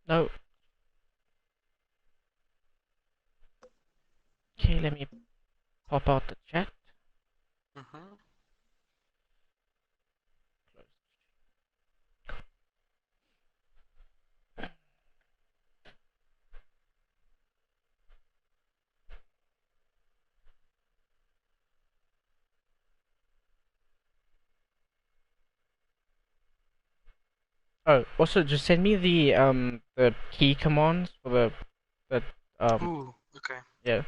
No. Okay, let me pop out the chat. Mm-hmm. Oh, also just send me the key commands for the um Ooh, okay. yeah.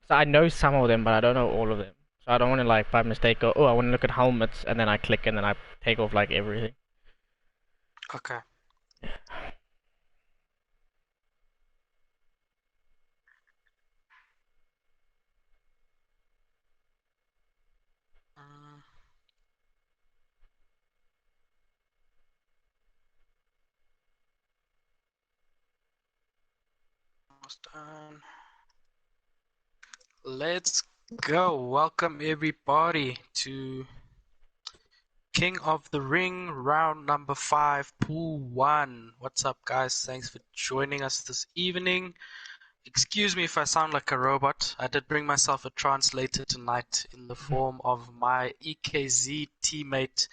So I know some of them, but I don't know all of them. So I don't want to like by mistake go, oh, I want to look at helmets, and then I click and then I take off like everything. Okay. Mm, almost done. Let's go. Welcome everybody to King of the Ring, round number 5, pool 1. What's up, guys? Thanks for joining us this evening. Excuse me if I sound like a robot. I did bring myself a translator tonight in the form of my EKZ teammate,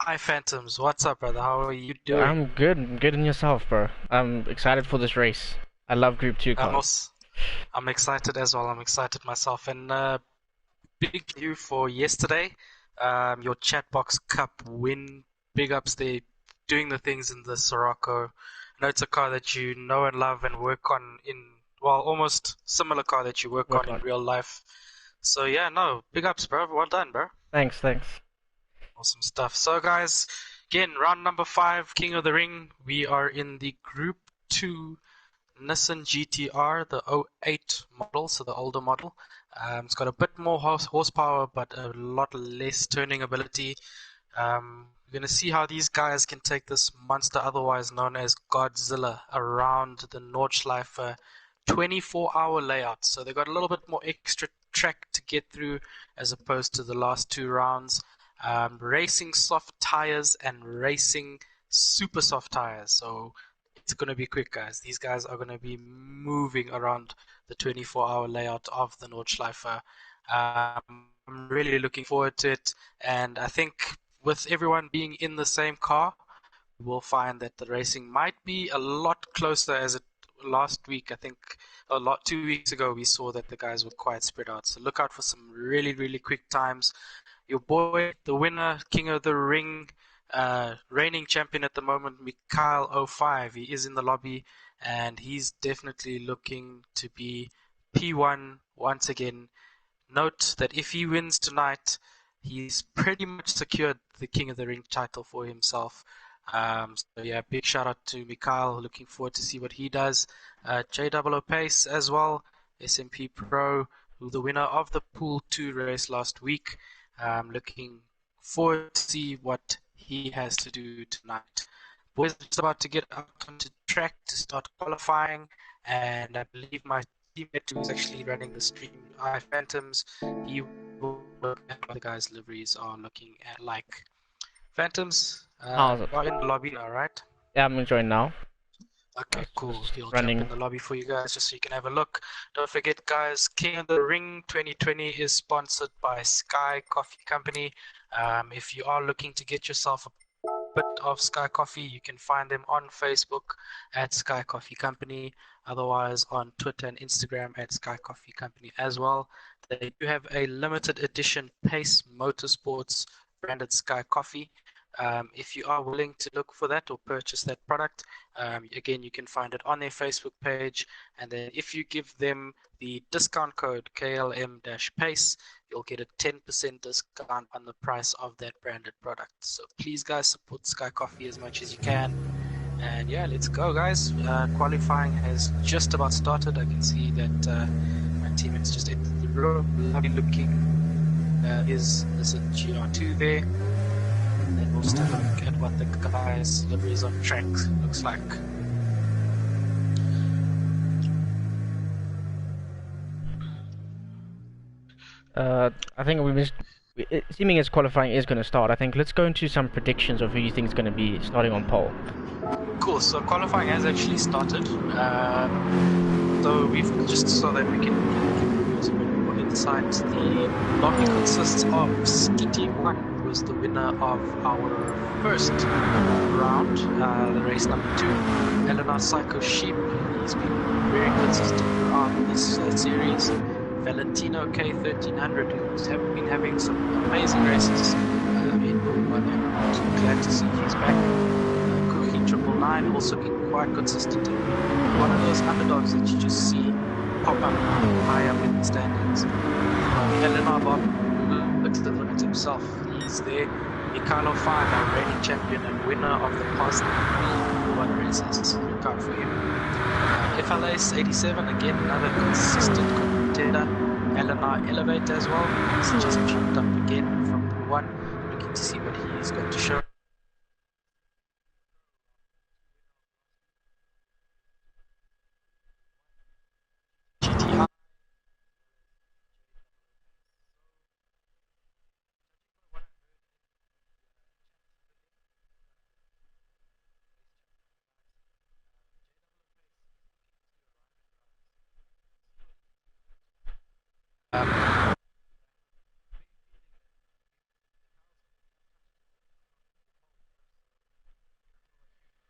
I Phantoms. What's up, brother? How are you doing? I'm good. I'm good in yourself, bro. I'm excited for this race. I love Group 2 I'm cars. also, I'm excited as well. I'm excited myself. And big you for yesterday. Your Chatbox Cup win. Big ups there, doing the things in the Sirocco. I know it's a car that you know and love and work on well, almost similar car that you work on Work in on. real life. So yeah, no, big ups, bro. Well done, bro. Thanks, thanks. Awesome stuff. So guys, again, round number 5, King of the Ring. We are in the Group 2 Nissan GTR, the '08 model, so the older model. It's got a bit more horsepower, but a lot less turning ability. We're going to see how these guys can take this monster, otherwise known as Godzilla, around the Nordschleife 24-hour layout. So they got a little bit more extra track to get through as opposed to the last 2 rounds. Racing soft tires and racing super soft tires. So it's going to be quick, guys. These guys are going to be moving around the 24-hour layout of the Nordschleife. I'm really looking forward to it, and I think with everyone being in the same car, we'll find that the racing might be a lot closer as it last week. I think a lot 2 weeks ago we saw that the guys were quite spread out. So look out for some really, really quick times. Your boy, the winner, King of the Ring, reigning champion at the moment, Mikhail 05. He is in the lobby, and he's definitely looking to be P1 once again. Note that if he wins tonight, he's pretty much secured the King of the Ring title for himself. So yeah, big shout out to Mikhail. Looking forward to see what he does. JOO Pace as well, SMP Pro, who the winner of the Pool 2 race last week. Looking forward to see what he has to do tonight. Boys are just about to get out onto track to start qualifying, and I believe my teammate who's actually running the stream, I Phantoms, he will look at what the guys' liveries are looking at like. Phantoms, How's it? you are in the lobby now, right? Yeah, I'm enjoying now. I Okay, was cool. just He'll jump running. in the lobby for you guys just so you can have a look. Don't forget, guys, King of the Ring 2020 is sponsored by Sky Coffee Company. If you are looking to get yourself a bit of Sky Coffee, you can find them on Facebook at Sky Coffee Company, otherwise on Twitter and Instagram at Sky Coffee Company as well. They do have a limited edition Pace Motorsports branded Sky Coffee. If you are willing to look for that or purchase that product, again, you can find it on their Facebook page. And then if you give them the discount code KLM-PACE, you'll get a 10% discount on the price of that branded product. So please, guys, support Sky Coffee as much as you can. And yeah, let's go, guys. Qualifying has just about started. I can see that my teammates just entered the room. Lovely looking is a GR2 there. And then we'll just have a look at what the guys' liveries on track looks like. I think we missed. Seeming as qualifying is going to start, I think let's go into some predictions of who you think is going to be starting on pole. Cool. So qualifying has actually started. So we've just so that we can use a bit more insight. The lobby consists of CT1, who was the winner of our first round, the race number 2. Eleanor Psycho Sheep. He's been very consistent throughout this series. Valentino K1300, who's been having some amazing races in World 1, and glad to see he's back. Cookie 999 also been quite consistent, and one of those underdogs that you just see pop up high up in the standings. Eleanor Bob looks the limit himself. He's there. Mikhailo 5, our reigning champion and winner of the past 3 1 races. Look out for him. FLA's 87, again another consistent contender. Eleanor Elevate as well. He's just jumped up again from Pool 1. Looking to see what he's got to show. GTR.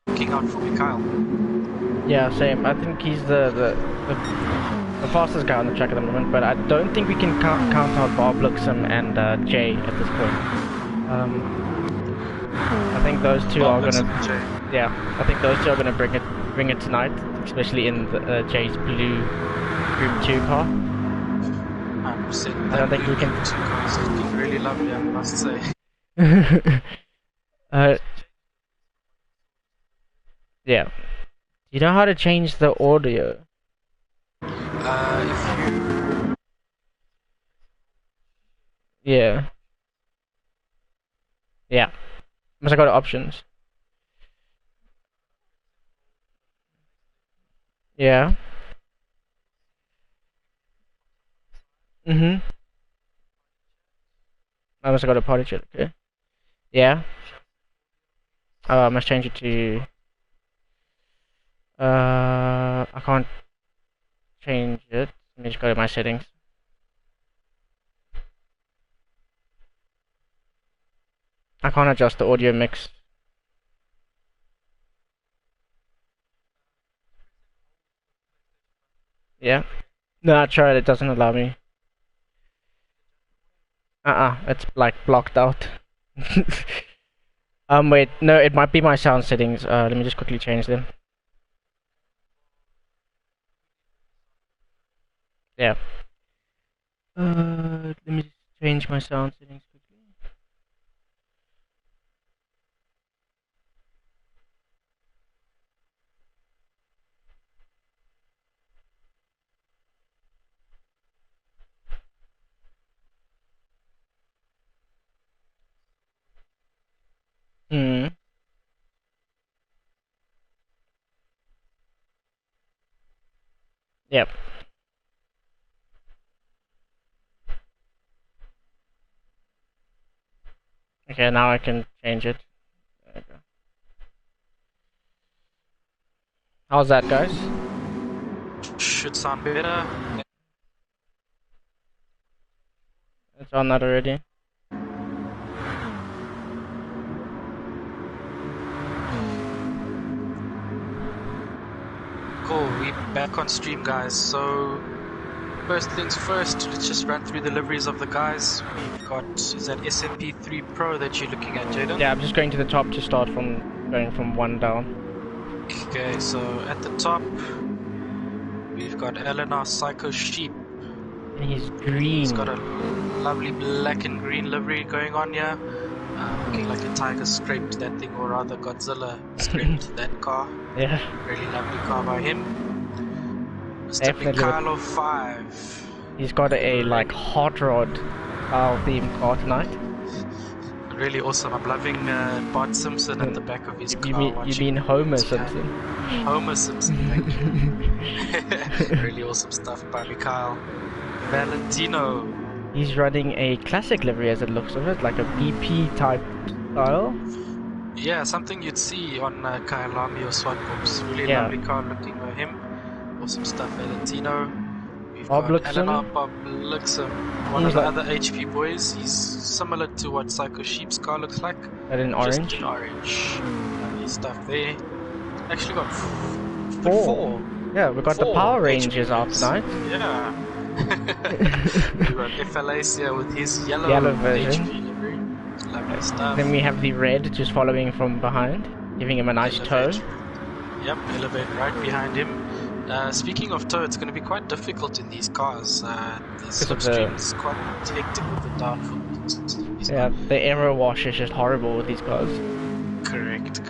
Looking out for Mikhail. Yeah, same. I think he's the fastest guy on the track at the moment, but I don't think we can count out Bob Luxem and Jay at this point. I think those two Bob are Luxem gonna. and Jay. Yeah, I think those two are gonna bring it tonight, especially in the, Jay's blue Group 2 car. 100%. I don't think we can. Two cars looking really lovely, I must say. Yeah. You know how to change the audio? If you... Yeah. Yeah. Must I go to options? Yeah. I must go to party chat, okay. Yeah. Oh, I must change it to... I can't change it. Let me just go to my settings. I can't adjust the audio mix. Yeah. No, I tried. It doesn't allow me. It's like blocked out. Wait. No, it might be my sound settings. Let me just quickly change them. Yeah. Let me just change my sound settings quickly. Yep. Okay, now I can change it. There we go. How's that, guys? Should sound better. It's on that already. Cool, we're back on stream, guys. So, first things first, let's just run through the liveries of the guys. We've got, is that SMP3 Pro that you're looking at, Jaden? Yeah, I'm just going to the top to start from going from 1 down. Okay, so at the top, we've got Eleanor Psycho Sheep. And he's green. He's got a lovely black and green livery going on here. Looking like a tiger scraped that thing, or rather Godzilla scraped that car. Yeah. Really lovely car by him. Mr. Definitely. Mikhailo 5. He's got a like hot rod style themed car tonight. Really awesome. I'm loving Bart Simpson at the back of his car. You mean Homer Simpson? Homer Simpson, thank you. Really awesome stuff by Mikhail. Valentino. He's running a classic livery as it looks of it, like a BP type style. Yeah, something you'd see on Kyalami or SWAT Corps. Really Yeah. lovely car looking by him. Awesome stuff, Valentino. We've Bob got Luxem. Eleanor Bob Luxem, one Seems of the like- other HP boys. He's similar to what Psycho Sheep's car looks like. But in Just orange. in orange. Lovely stuff there. Actually got Four. Yeah, we got the Four Power HP Rangers out boys. tonight. Yeah. We got FLAC here with his Yellow version. HP livery. Lovely stuff. Then we have the red just following from behind, giving him a nice tow. Elevate. Yep, elevate right behind him. Speaking of tow, it's going to be quite difficult in these cars. The slipstream's quite hectic with the downforce. Yeah, the aero wash is just horrible with these cars. Correct.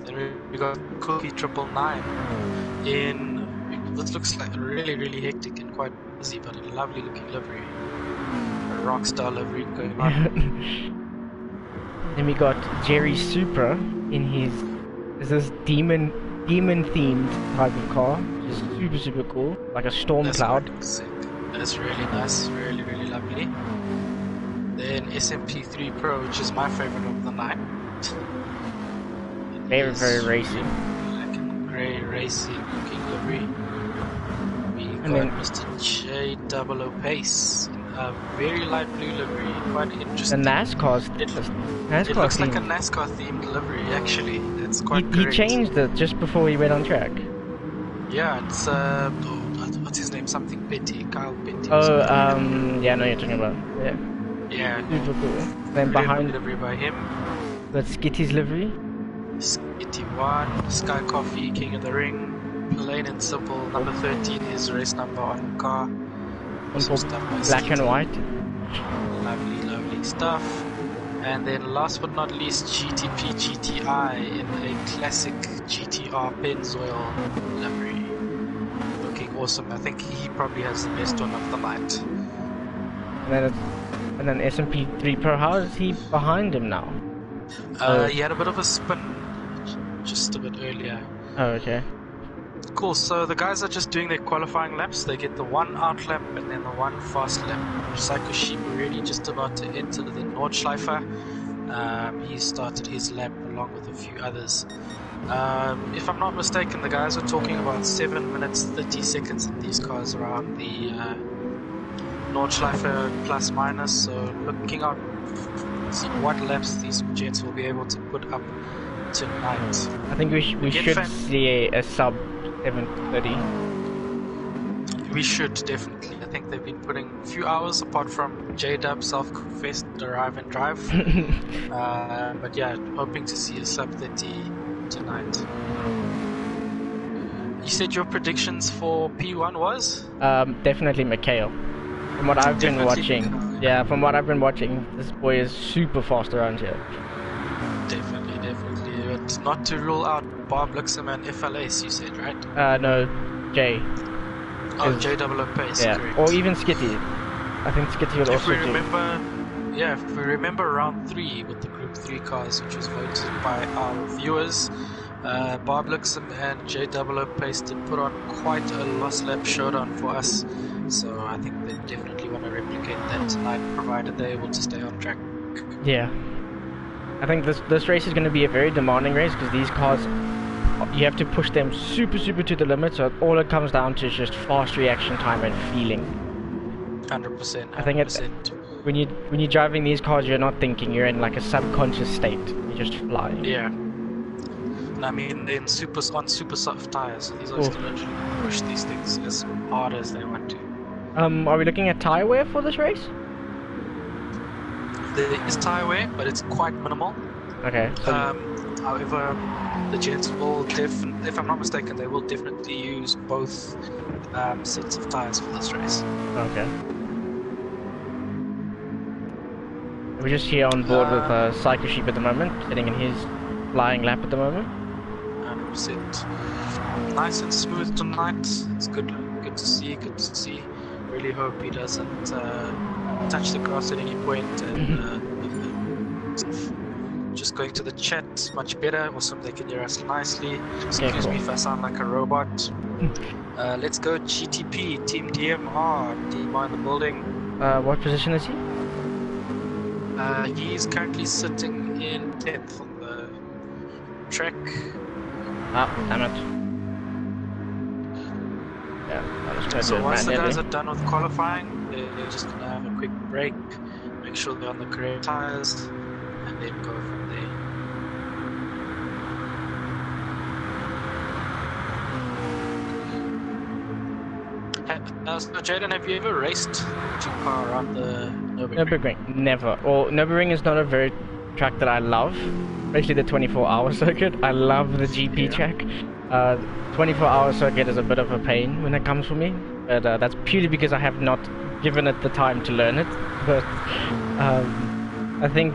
Then we got Cookie 999 in what looks like really hectic and quite busy, but a lovely looking livery. A rock star livery going on. Then we got Jerry Supra in his this demon themed type of car, which is super cool, like a storm That's cloud. quite sick. That's really nice, really lovely. Then SMP3 Pro, which is my favorite of the night. Very racy. Black and grey racing looking livery. We got then- Mr. J00 Pace in a very light blue livery. Quite The interesting. NASCAR's It NASCAR looks like a theme. NASCAR themed livery actually. That's quite He correct. changed it just before he went on track. Yeah, it's what's his name? Something Petty, Kyle Petty. Oh, yeah, I know you're talking about. Yeah, Yeah. super cool. Then Brilliant behind livery by him. that's Skitty's livery. Skitty 1, Sky Coffee, King of the Ring, plain and simple. Number 13 is race number on the car. Awesome stuff by Black and Skitty. white. Lovely stuff. And then last but not least, GTP GTI in a classic GTR Pennzoil livery. Looking awesome. I think he probably has the best one of the night. And then SMP3 Pro. How is he behind him now? He had a bit of a spin just a bit earlier. Oh, okay. Cool, so the guys are just doing their qualifying laps. They get the one out lap and then the one fast lap. Psycho Sheep already just about to enter the Nordschleifer. He started his lap along with a few others. If I'm not mistaken, the guys are talking about 7 minutes 30 seconds in these cars around the Nordschleifer plus minus. So looking out, see what laps these gents will be able to put up tonight. I think we should see a sub 7:30. We should definitely. I think they've been putting a few hours apart from J-Dub self-confessed arrive and drive. But yeah, hoping to see a sub 30 tonight. You said your predictions for P1 was? Definitely Mikhail. From what I've been watching, yeah, from what I've been watching, this boy is super fast around here. Definitely. But not to rule out Bob Luxem and FLAC, you said, right? No, J. Oh, J00 Pace, Yeah, correct. or even Skitty. I think Skitty will also do. If we remember round 3 with the Group 3 cars, which was voted by our viewers, Bob Luxem and J00 Pace did put on quite a lost lap showdown for us. So I think they definitely want to replicate that tonight, provided they're able to stay on track. Yeah. I think this race is going to be a very demanding race because these cars, you have to push them super to the limit, so all it comes down to is just fast reaction time and feeling. 100%. I think when you're driving these cars, you're not thinking, you're in like a subconscious state. You just fly. Yeah. And I mean, on super soft tires, so these guys can literally push these things as hard as they want to. Are we looking at tire wear for this race? There is tire wear, but it's quite minimal. Okay. So However, the gents will if I'm not mistaken, they will definitely use both sets of tires for this race. okay. We're just here on board with Psycho Sheep at the moment, sitting in his flying lap at the moment. 100%. Nice and smooth tonight. It's good to see. Really hope he doesn't touch the grass at any point. And just going to the chat, much better. Awesome, they can hear us nicely. Excuse me if I sound like a robot. Let's go GTP, Team DMR, DMR in the building. What position is he? He's currently sitting in 10th on the track. Ah, damn it. Yeah, I'll just try to do So it once the manually. guys are done with qualifying, they're just gonna have a quick break, make sure they're on the correct tires, and then go from there. So Jaden, have you ever raced your car around the Nürburgring? Nürburgring, never. Well, Nürburgring is not a very track that I love, especially the 24-hour circuit. I love the GP track. 24-hour circuit is a bit of a pain when it comes for me, but that's purely because I have not given it the time to learn it. But I think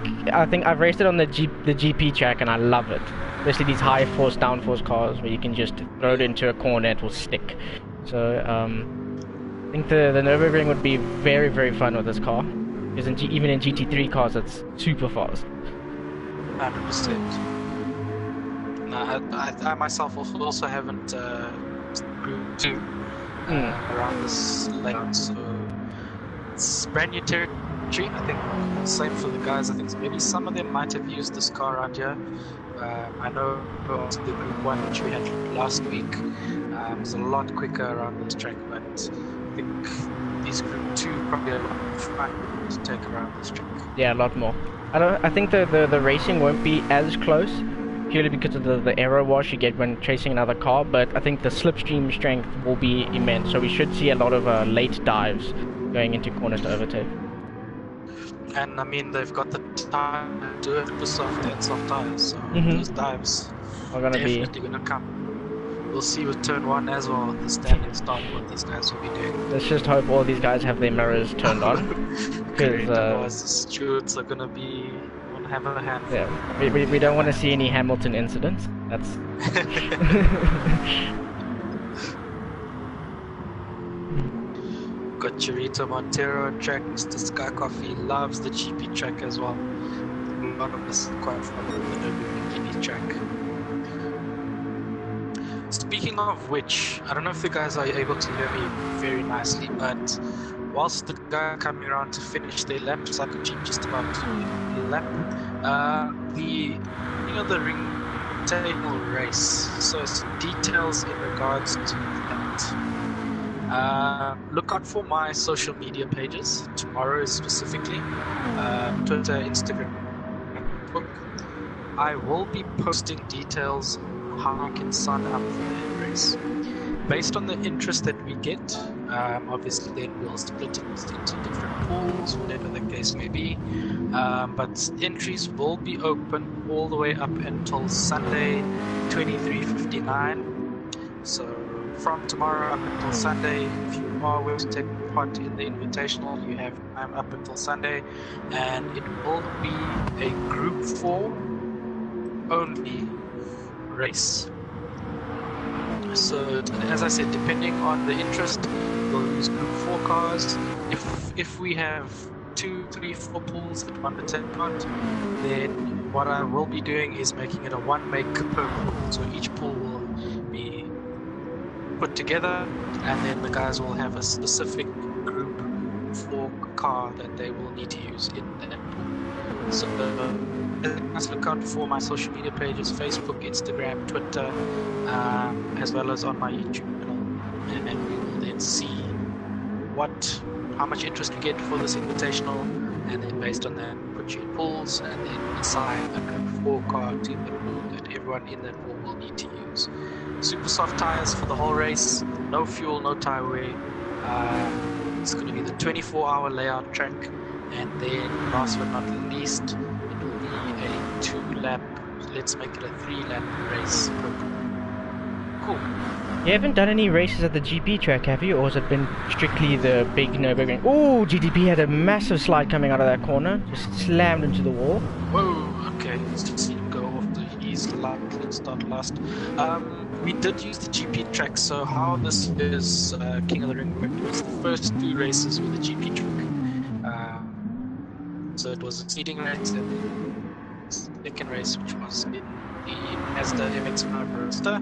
I've raced it on the GP track and I love it, especially these high force downforce cars where you can just throw it into a corner, it will stick. So I think the Nürburgring would be very, very fun with this car, because even in GT3 cars it's super fast. 100%. No, I myself also haven't Group 2 around this layout, so it's brand new territory. I think same for the guys. I think maybe some of them might have used this car around here. I know the Group 1 which we had last week was a lot quicker around this track, but I think these Group 2 probably a lot fun to take around this track. Yeah, a lot more. I think the racing won't be as close, purely because of the aero wash you get when chasing another car, but I think the slipstream strength will be immense, so we should see a lot of late dives going into corners to overtake. And I mean, they've got the time to do it with soft and soft tires, so those dives are gonna definitely gonna come. We'll see with turn 1 as well, the standing start, what these guys will be doing. Let's just hope all these guys have their mirrors turned on. Correct, otherwise the stewards are gonna have a hand. Yeah, we don't want to see any Hamilton incidents. That's got Chirito Montero on track. Mr. Sky Coffee loves the GP track as well. A lot of us quite fond of the GP track. Speaking of which, I don't know if the guys are able to hear me very nicely, but whilst the guy coming around to finish their lap, so I could just about to lap, the ring table race. So some details in regards to that. Look out for my social media pages tomorrow specifically, Twitter, Instagram, and Facebook. I will be posting details on how you can sign up for the race. Based on the interest that we get, obviously then we'll split it into different pools, whatever the case may be. But entries will be open all the way up until Sunday, 23:59. So from tomorrow up until Sunday, if you are willing to take part in the invitational, you have time up until Sunday, and it will be a Group 4 only race. So as I said, depending on the interest, we'll use Group 4 cars. If we have 2, 3, 4 pools that want to take part, then what I will be doing is making it a 1 make per pool. So each pool will be put together, and then the guys will have a specific Group 4 car that they will need to use in that pool. So let's look out for my social media pages, Facebook, Instagram, Twitter, as well as on my YouTube channel, and we will then see how much interest we get for this invitational, and then based on that put you in pools and then assign a Group 4 car to the pool that everyone in that pool will need to use. Super soft tires for the whole race, no fuel, no tire wear. It's going to be the 24-hour layout track, and then last but not least, it will be a 2-lap, let's make it a 3-lap race per pool. Cool. You haven't done any races at the GP track, have you? Or has it been strictly the big Nürburgring? Oh, GTP had a massive slide coming out of that corner. Just slammed into the wall. Whoa, okay. Let's just see him go off his line. Let's start last. We did use the GP track, so how this is King of the Ring worked was the first 2 races with the GP track. So it was a seeding race, and then the second race, which was in the Mazda MX-5 Roadster.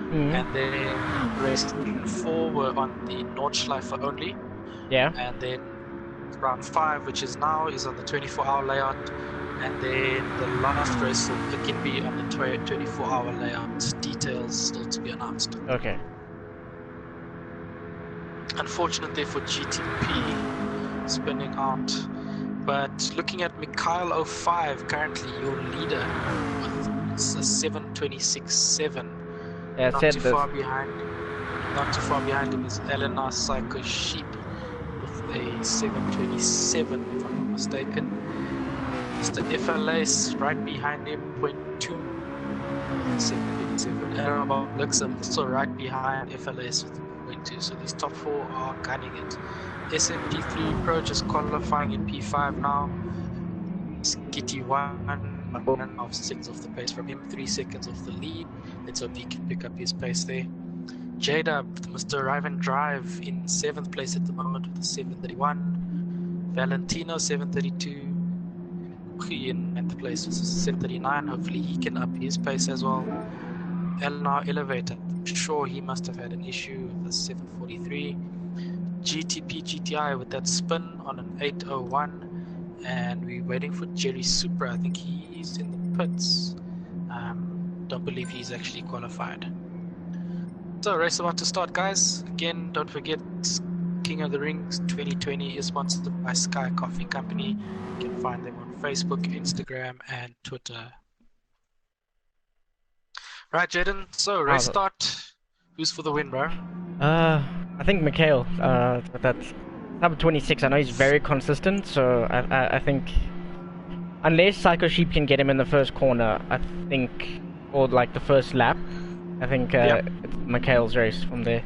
And then race 3 and 4 were on the Nordschleife only. Yeah. And then round 5, which is now, is on the 24-hour layout. And then the last race will again be on the 24-hour layout. Details still to be announced. Okay. Unfortunately for GTP, spinning out. But looking at Mikhail 05, currently your leader with a 7:26.7. Yeah, Not said too this. far behind. Not too far behind him is Eleanor Psycho Sheep with a 7:27, if I'm not mistaken. Mr. FLS right behind him, 0.2. 7:27. And Bob Luxem also right behind FLS with 0.2. So these top four are gunning it. SMP3 Pro just qualifying in P5 now. Skitty 1.5 seconds off the pace from him, 3 seconds off the lead. Let's hope he can pick up his pace there. J-Dub, Mr. Arrive and Drive in 7th place at the moment with a 7:31. Valentino 7:32. In 9th place with a 7:39. Hopefully he can up his pace as well. Eleanor Elevator, I'm sure he must have had an issue with a 7:43. GTP GTI with that spin on an 8:01. And we're waiting for Jerry Supra. I think he's in the pits. Don't believe he's actually qualified. So race about to start, guys. Again, don't forget King of the Rings 2020 is sponsored by Sky Coffee Company. You can find them on Facebook, Instagram, and Twitter. Right, Jaden. So race start. Who's for the win, bro? I think Mikhail. That's number 26. I know he's very consistent, so I think unless Psycho Sheep can get him in the first corner, I think, or like the first lap, I think it's Mikhail's race from there.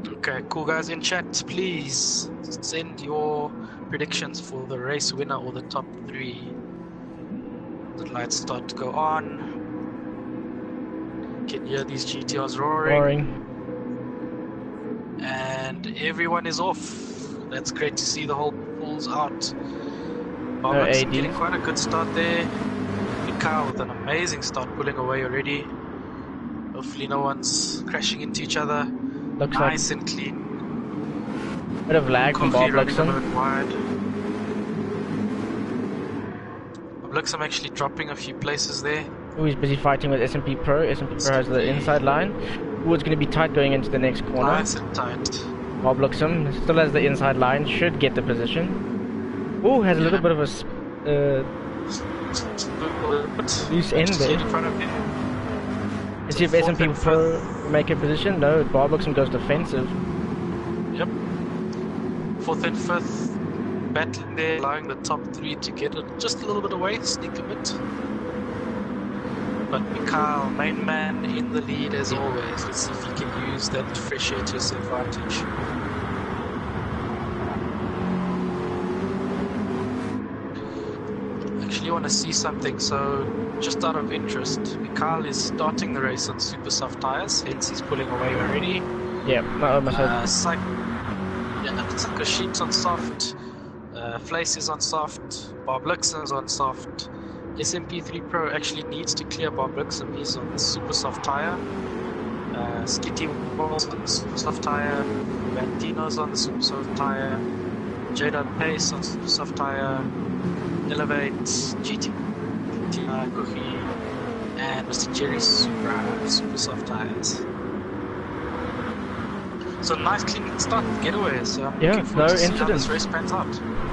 Okay, cool guys. In chat, please send your predictions for the race winner or the top 3. The lights start to go on. Can hear these GTRs roaring. And everyone is off. That's great to see. The whole pool's out. Bob's getting quite a good start there. Mikhail with an amazing start, pulling away already. Hopefully no one's crashing into each other. Looks nice like and clean. Bit of lag from Bob Luxem. Bob Luxem actually dropping a few places there. Oh, he's busy fighting with SMP Pro. SMP Pro has the inside line. Oh, it's going to be tight going into the next corner. Nice and tight. Bob Luxem still has the inside line, should get the position. Oh, has a little bit of a loose end there. In front of him. Let's see if SMP Pro make a position. No, Bob Luxem goes defensive. Yep. 4th and 5th battling there, allowing the top 3 to get it just a little bit away, sneak a bit. But Mikhail, main man in the lead as always. Let's see if he can use that fresh air to his advantage. Actually want to see something, so just out of interest, Mikhail is starting the race on super soft tires, hence he's pulling away already. Yeah, Psycho Sheep's on soft, Flace is on soft, Bob Luxem's on soft. SMP3 Pro actually needs to clear Bob Luxem, he's on the super soft tire. Skitty Walls on the super soft tire, Valentino's on the super soft tire, J-Dub Pace on super soft tire, Elevate, GT, Cookie, and Mr. Jerry Supra, super soft tires. So nice clean start, getaway. So I'm looking forward to see how this race pans out.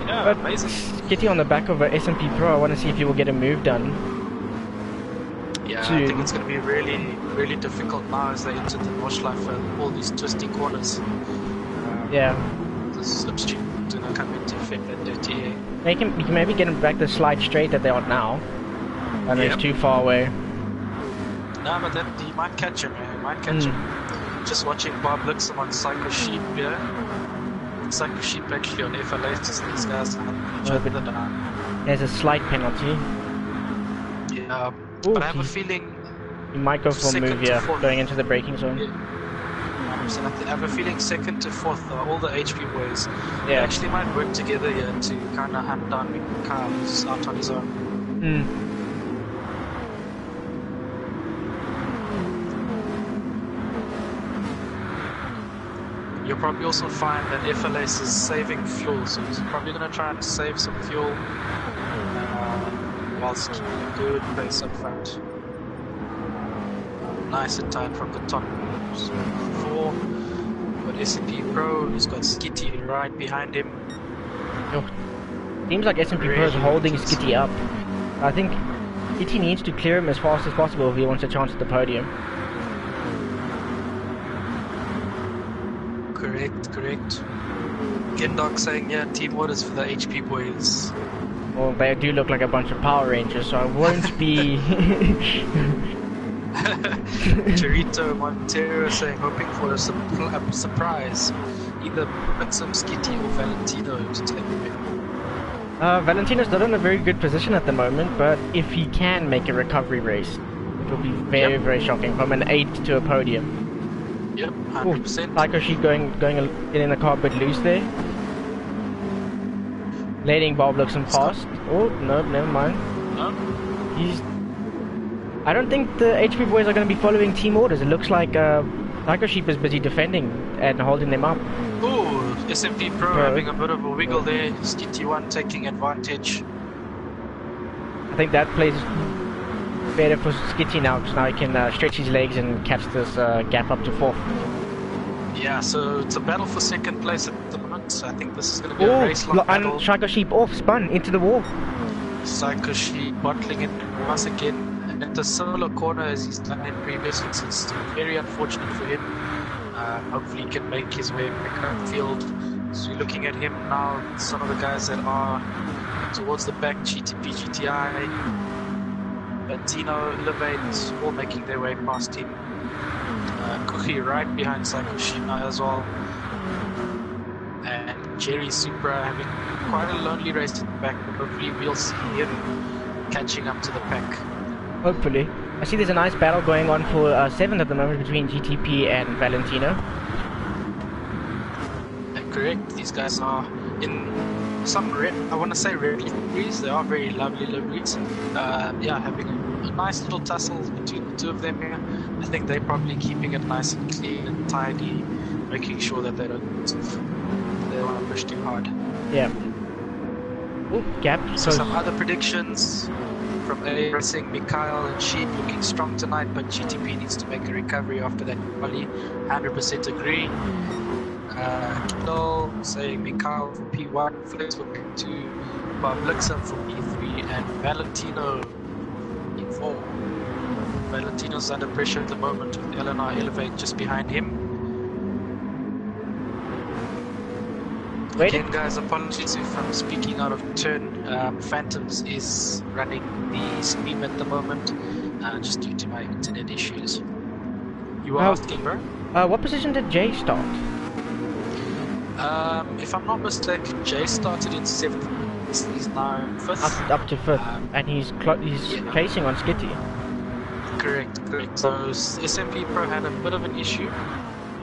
Yeah, but amazing. Skitty on the back of a SMP Pro, I want to see if he will get a move done. Yeah, I think it's going to be really, really difficult now as they enter the Nordschleife and all these twisty corners. Yeah. The slipstream is going to come into effect at 38. You can maybe get him back the slide straight that they're on now. I know it's too far away. No, but then he might catch him, man. He might catch him. Just watching Bob Luxem on Psycho Sheep here. Psycho Sheep actually on FLA, just these guys each other down. There's a slight penalty. Yeah, ooh, but I have a feeling he might go for a move here, going into the braking zone. Yeah. I have a feeling 2nd to 4th, all the HP boys, they actually might work together here to kind of hunt down Mikhail, who's out on his own. You'll probably also find that FLS is saving fuel, so he's probably going to try and save some fuel. whilst keeping a good pace up front. Nice and tight from the top 4. Got S&P Pro, he's got Skitty right behind him. Yo, seems like S&P Pro is holding Skitty up. I think Skitty needs to clear him as fast as possible if he wants a chance at the podium. Correct. Gendog saying, yeah, team orders for the HP boys. Well, they do look like a bunch of Power Rangers, so I won't be... Chirito Montero saying, hoping for a surprise. Either Maxim, Skitty or Valentino to take the win. Valentino's not in a very good position at the moment, but if he can make a recovery race, it will be very shocking from an 8 to a podium. Yep, 100%. Psycho Sheep getting in the car a bit loose there. Letting Bob look some fast. Oh, no, never mind. No? I don't think the HP boys are going to be following team orders. It looks like Psycho Sheep is busy defending and holding them up. Ooh, SMP Pro having a bit of a wiggle there. Skitty1 taking advantage. I think that plays better for Skitty now, because now he can stretch his legs and catch this gap up to 4th. Yeah, so it's a battle for 2nd place at the moment. So I think this is going to be a race-long battle. And Psycho Sheep off, spun into the wall. Psycho Sheep bottling it once again. And at a similar corner as he's done in previous weeks. It's very unfortunate for him. Hopefully he can make his way back upfield. So we're looking at him now. Some of the guys that are towards the back, GTP, GTI, Tino, Elevate, all making their way past him. Kuchi right behind Psycho Sheep now as well. And Jerry Supra having quite a lonely race to the back, but hopefully we'll see him catching up to the pack. Hopefully. I see there's a nice battle going on for 7th at the moment between GTP and Valentino. Correct, these guys are in some red, I want to say red liveries. They are very lovely liveries. Yeah, having a nice little tussle between the two of them here. I think they're probably keeping it nice and clean and tidy, making sure that they don't want to push too hard. Yeah. Oh, gap. So some other predictions from A Racing, Mikhail and Sheep looking strong tonight, but GTP needs to make a recovery after that quali. 100% agree. Kindle saying Mikhail for P1, Flex for P2, Bob Blixen for P3, and Valentino P4. Valentino's under pressure at the moment with Eleanor Elevate just behind him. Again, guys, apologies if I'm speaking out of turn. Phantoms is running the stream at the moment, just due to my internet issues. You were asking, bro? What position did Jay start? If I'm not mistaken, Jay started in 7th. He's now 5th. Up to 5th, and he's chasing on Skitty. Correct. So SMP Pro had a bit of an issue,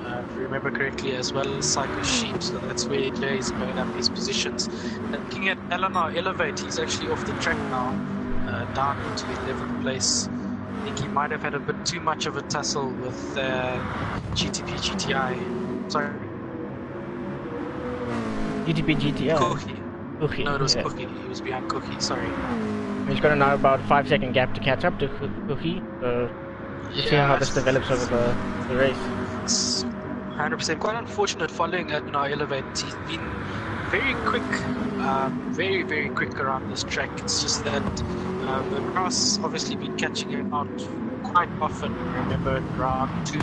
if you remember correctly, as well as Psycho Sheep, so that's where Jay's made up his positions. And looking at Eleanor Elevate, he's actually off the track now, down into 11th place. I think he might have had a bit too much of a tussle with GTP GTI. Sorry. GTP GTI? Cookie. No, it was Cookie. He was behind Cookie, sorry. He's got now about 5-second gap to catch up to Cookie, so we'll see how this develops over the race. It's 100% quite unfortunate following Elevate. He's been very quick, very quick around this track. It's just that the grass obviously been catching him out quite often. Remember in round 2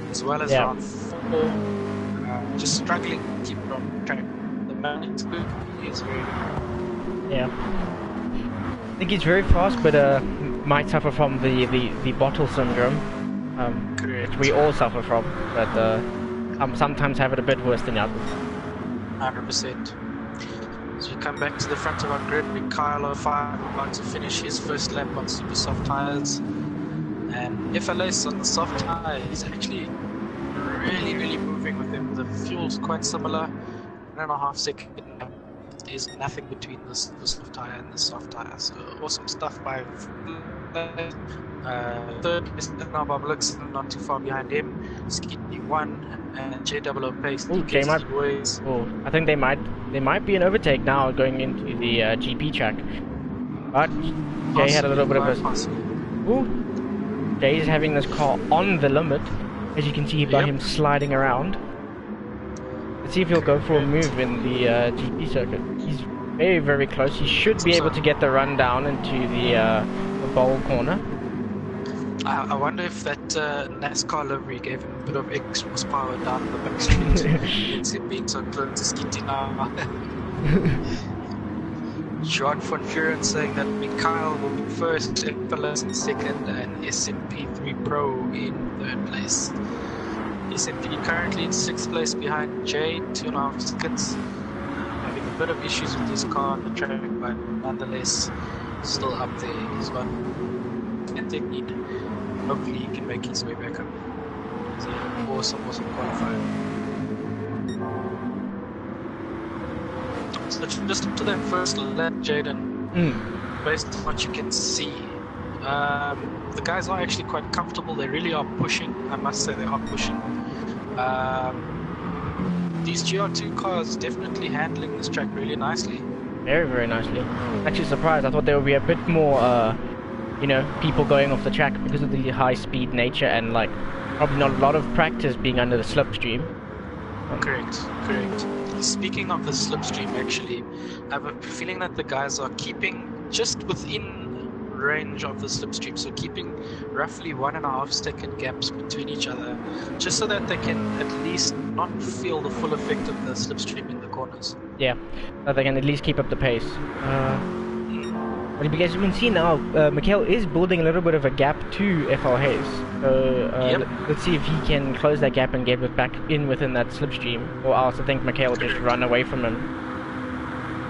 as well as round 4, just struggling to keep it on track. The man is good. He's very good. Yeah. I think he's very fast, but might suffer from the bottle syndrome, which we all suffer from, but sometimes have it a bit worse than others. 100%. As we come back to the front of our grid, Mikhail 05 about to finish his first lap on super soft tires, and FLS on the soft tire is actually really moving with them. The fuel's quite similar, 1.5 seconds. Is nothing between the soft tire and the soft tire, so awesome stuff by third is now Bob Blixen, not too far behind him. Skitty 1 and JOO Pace. I think they might be an overtake now going into the GP track. But Jay had a little bit of a... Possibly. Ooh. Jay's having this car on the limit. As you can see by him sliding around. Let's see if he'll go for a move in the GP circuit. He's very, very close. He should be able to get the run down into the bowl corner. I wonder if that NASCAR livery gave him a bit of extra horsepower down the back street. It's him being so close to Skitty now. John von Furen saying that Mikhail will be first, FLS in second, and SMP3 Pro in third place. SMP currently in 6th place behind Jay, 2.5 seconds. Having a bit of issues with his car on the track, but nonetheless, still up there. He's got plenty of need. Hopefully he can make his way back up. He's an awesome qualifier. So just up to that first lap, Jaden, based on what you can see, the guys are actually quite comfortable. They really are pushing. I must say they are pushing. These GR2 cars definitely handling this track really nicely. Very, very nicely. Actually surprised. I thought there would be a bit more, you know, people going off the track because of the high speed nature and like probably not a lot of practice being under the slipstream. Correct. Speaking of the slipstream, actually, I have a feeling that the guys are keeping just within range of the slipstream, so keeping roughly 1.5 second gaps between each other, just so that they can at least not feel the full effect of the slipstream in the corners. Yeah, so they can at least keep up the pace. But because you can see now, Mikhail is building a little bit of a gap to FL Hayes. So let's see if he can close that gap and get it back in within that slipstream, or else I think Mikhail will just run away from him.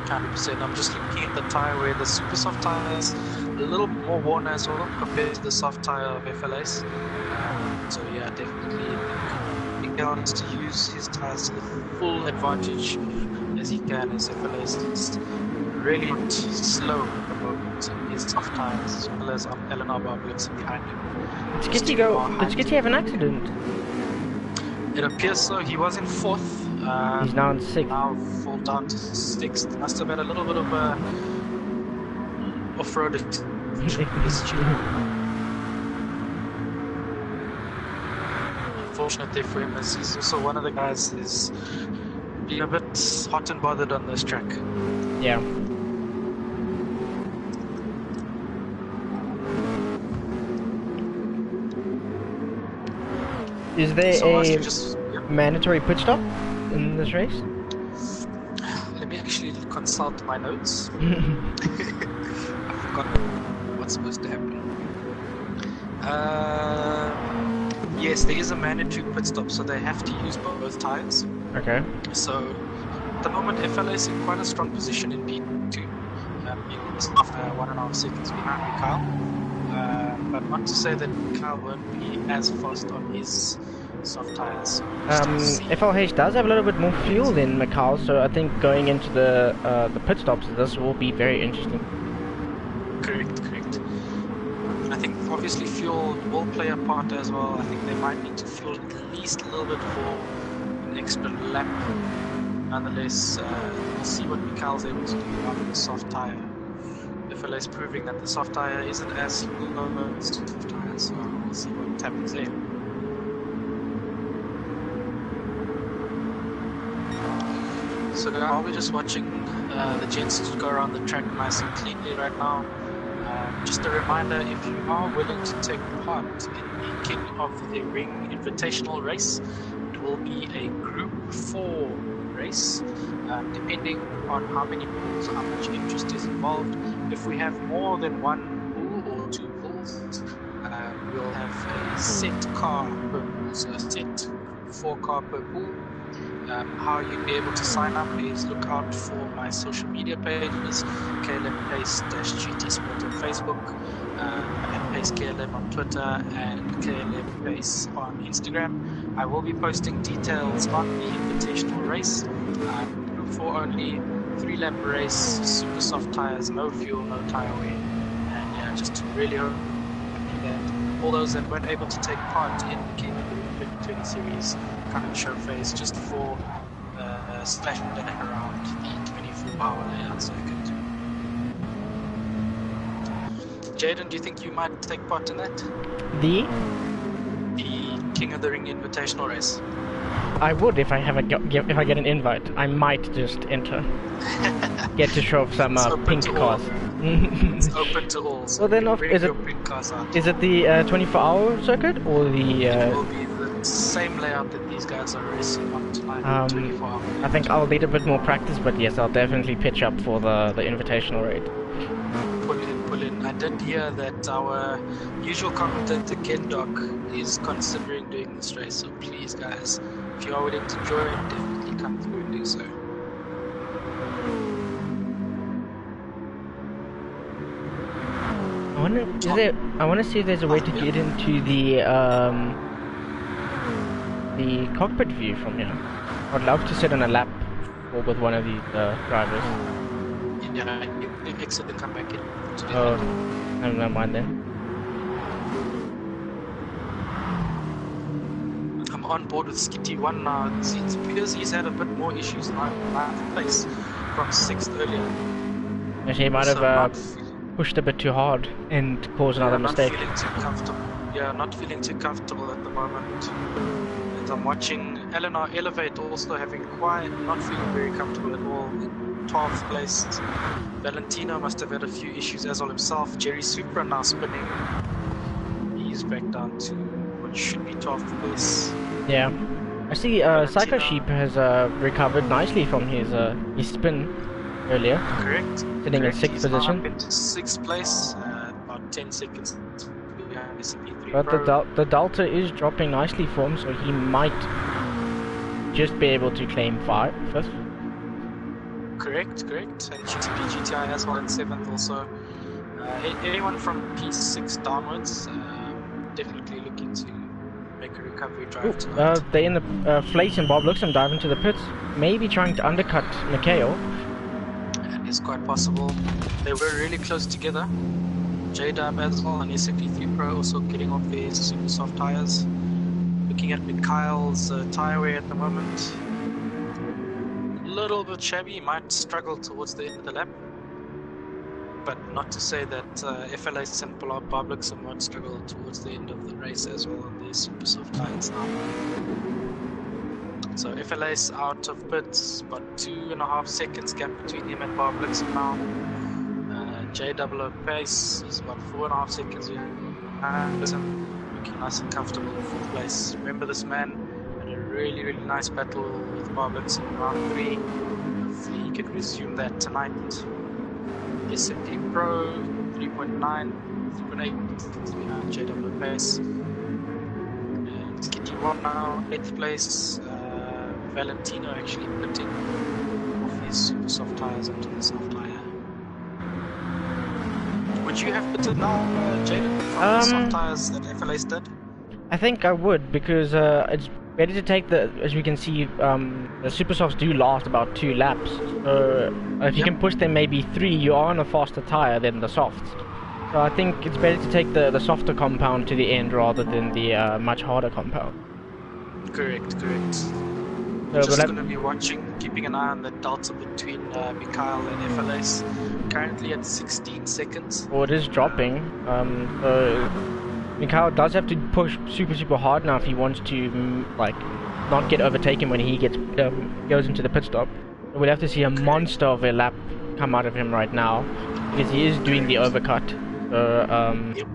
100%. I'm just looking at the tyre where the super soft tyre is a little more worn as well compared to the soft tyre of FLS. So yeah, definitely Mikhail needs to use his tyres to the full advantage as he can, as FLS is really slow at the moment. His soft tyres as well as Eleanor Barblitz behind him. Did Skitty have an accident? It appears so. He was in 4th. He's now in 6th. Now fall down to 6th. Must have had a little bit of a off-road issue. Unfortunately for him, as he's also one of the guys who's been a bit hot and bothered on this track. Yeah. Is there a mandatory pit stop in this race? Let me actually consult my notes. I forgot what's supposed to happen. Yes, there is a mandatory pit stop, so they have to use both tyres. Okay. So at the moment, FLA is in quite a strong position in P2, being 1.5 seconds behind Mikhail. But not to say that Mikhail won't be as fast on his soft tyres. FLH does have a little bit more fuel than Mikhail, so I think going into the pit stops, this will be very interesting. Correct. I think obviously fuel will play a part as well. I think they might need to fuel at least a little bit for an extra lap. Nonetheless, we'll see what Mikhail's able to do on the soft tyre. FLA is proving that the soft tyre isn't as slow as the soft tyre, so we'll see what happens there. So I'll be just watching the gents go around the track nice and cleanly right now. Just a reminder, if you are willing to take part in the King of the Ring Invitational race, it will be a Group 4 race, depending on how many pools, how much interest is involved. If we have more than one pool or two pools, we'll have a set car per pool, so a set Group 4 car per pool. How you'd be able to sign up is look out for my social media pages, KLM Pace-GTSport on Facebook, and Pace KLM on Twitter, and KLM Pace on Instagram. I will be posting details on the invitational race. Group 4 only, 3-lap race, super soft tyres, no fuel, no tyre wear, and yeah, just really hope that all those that weren't able to take part in the King of the 2020 series come and show face just for splashing around the 24-hour layout circuit. Jaden, do you think you might take part in that? The King of the Ring Invitational race. I would if I have if I get an invite. I might just enter. Get to show off some pink cars. It's open to all. So well then, bring your pink cars out. Is it the 24-hour circuit or the? It will be the same layout that these guys are racing on tonight. 24 hour. I think I'll need a bit more practice, but yes, I'll definitely pitch up for the invitational raid. Pull in. I did hear that our usual commentator Ken Doc is considering doing this race. So please, guys, if you are willing to join, definitely come through and do so. I want to see if there's a way to get into the cockpit view from here. I'd love to sit on a lap or with one of these drivers. Yeah, you exit and come back in. Oh, never mind then. I'm on board with Skitty 1 now. It appears he's had a bit more issues in 9th place from 6th earlier. Actually, he might have pushed a bit too hard and caused another mistake. Not feeling too comfortable. Yeah, not feeling too comfortable at the moment. And I'm watching Eleanor Elevate also having not feeling very comfortable at all. 12th place. Valentino must have had a few issues as well himself. Jerry Supra now spinning. He's back down to what should be 12th place. Yeah. I see Psycho Sheep has recovered nicely from his spin earlier. Correct. Sitting in 6th position. Up into 6th place, about 10 seconds behind SP3 but Pro. the Delta is dropping nicely for him, so he might just be able to claim 5th. Correct. And GTI as well in 7th also. Anyone from P6 downwards, definitely looking to make a recovery drive tonight. They in the Flake and Bob Luxem dive into the pits, maybe trying to undercut Mikhail. It's quite possible. They were really close together. J-Dub as well and SP3 Pro also getting off their super soft tires. Looking at Mikhail's tire wear at the moment. A little bit shabby, might struggle towards the end of the lap. But not to say that FLS and Bob Luxem won't struggle towards the end of the race as well on their super soft tires now. So FLA's out of pits, about 2.5 seconds gap between him and Bob Luxem now. JWO pace is about 4.5 seconds behind Luxem, looking nice and comfortable in 4th place. Remember, this man had a really nice battle with Bob Luxem in round 3. Hopefully he can resume that tonight. SMP Pro 3.9, 3.8 seconds behind JWO pace. And Skitty 1 now, 8th place. Valentino actually pitting off his super soft tires onto the soft tire. Would you have pitted now, Jaden, from the soft tires that FLA's did? I think I would, because it's better to take as we can see, the super softs do last about 2 laps. So if you can push them maybe 3, you are on a faster tire than the softs. So I think it's better to take the softer compound to the end rather than the much harder compound. Correct. Just going to be watching, keeping an eye on the delta between Mikhail and FLS. Currently at 16 seconds. Well, it is dropping. Mikhail does have to push super hard now if he wants to not get overtaken when he goes into the pit stop. We'll have to see a monster of a lap come out of him right now because he is doing the overcut. Yep.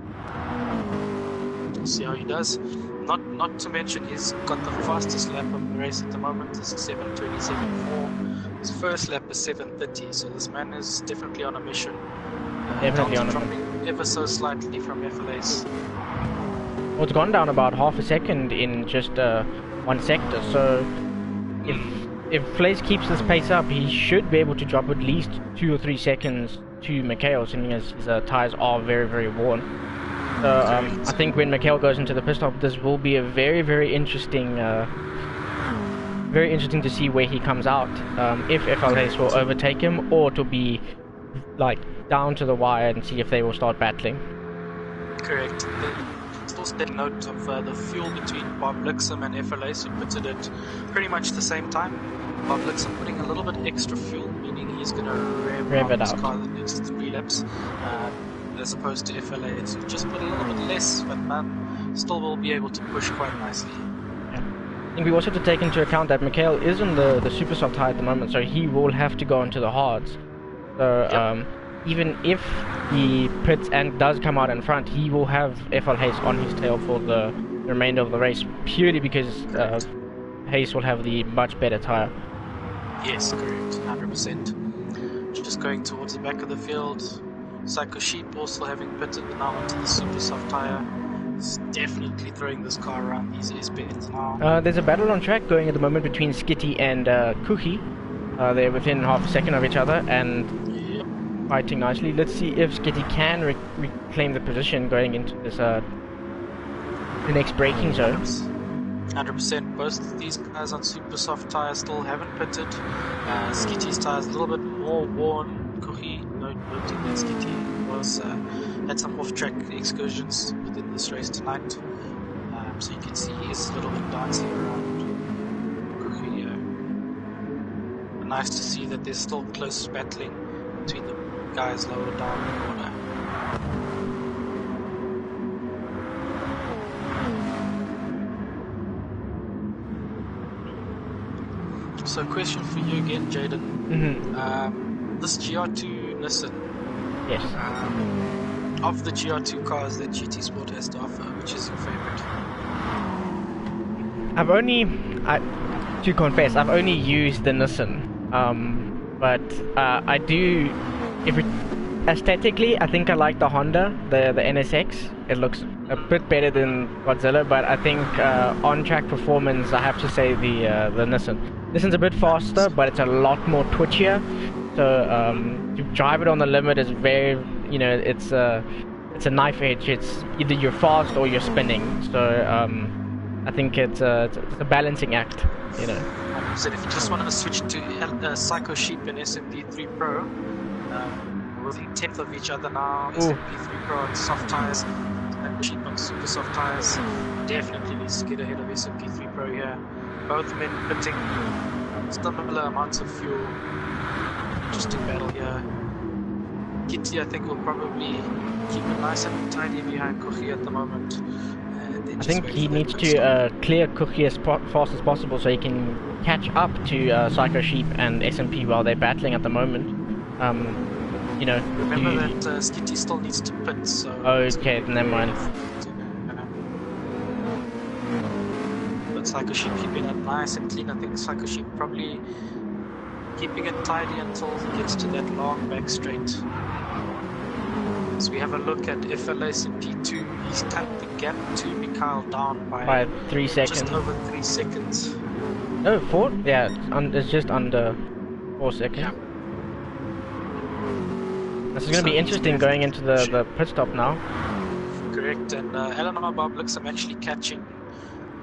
We'll see how he does. Not to mention he's got the fastest lap of the race at the moment is 7:27.4. His first lap is 7:30, so this man is definitely on a mission. Definitely on a mission. Ever so slightly from FLA's. Well, it's gone down about half a second in just one sector, so if Flaze keeps this pace up, he should be able to drop at least 2 or 3 seconds to Mikhail, seeing as his tires are very worn. So I think when Mikhail goes into the pit stop, this will be a very interesting to see where he comes out. If FLS will overtake him, or to be down to the wire and see if they will start battling. Correct. Also take note of the fuel between Bob Luxem and FLS, who pitted it pretty much the same time. Bob Luxem putting a little bit extra fuel, meaning he's going to rev it his out car the next 3 laps. as opposed to FLA. So just put a little bit less, but still will be able to push quite nicely. I think we also have to take into account that Mikhail is on the super soft tire at the moment, so he will have to go into the hards. So even if he pits and does come out in front, he will have FL Hayes on his tail for the remainder of the race, purely because Hayes will have the much better tire. Yes, correct, 100%. Just going towards the back of the field. Psycho Sheep also having pitted now onto the super soft tire. He's definitely throwing this car around these S-bends now. There's a battle on track going at the moment between Skitty and Kuki. They're within half a second of each other and fighting nicely. Let's see if Skitty can reclaim the position going into this the next braking zone. 100%. Both of these guys on super soft tires still haven't pitted. Skitty's tires a little bit more worn. Kuki, noting that Skitty was had some off-track excursions within this race tonight. So you can see he's a little bit dancing around Kuki. Nice to see that there's still close battling between the guys lower down the corner. So question for you again, Jaden. This GR2 Nissan. Yes. Of the GR2 cars that GTSport has to offer, which is your favorite? To confess, I've only used the Nissan. But I do, aesthetically, I think I like the Honda, the NSX. It looks a bit better than Godzilla, but I think on-track performance, I have to say the Nissan. Nissan's a bit faster, but it's a lot more twitchier. So to drive it on the limit is very, it's a knife edge. It's either you're fast or you're spinning. So I think it's a balancing act, So if you just wanted to switch to Psycho Sheep and SMP3 Pro, within 10th of each other now. SMP3 Pro on soft tires, and Sheep on super soft tires. Definitely needs to get ahead of SMP3 Pro here. Both men pitting similar amounts of fuel. Interesting battle here. Kitty, I think, will probably keep it nice and tidy behind Kuki at the moment. I think he needs to clear Kuki as fast as possible so he can catch up to Psycho Sheep and SMP while they're battling at the moment. Remember that Skitty still needs to pit, so... Okay, never mind. But Psycho Sheep keeping it nice and clean. I think Psycho Sheep probably keeping it tidy until he gets to that long back straight. As we have a look at FLS in P2, he's cut the gap to Mikhail down by 3 seconds. Just over 3 seconds. Oh, 4? Yeah, it's just under 4 seconds. Yeah. This is going to be interesting going into the pit stop now. Correct, and Eleanor Bob looks I'm actually catching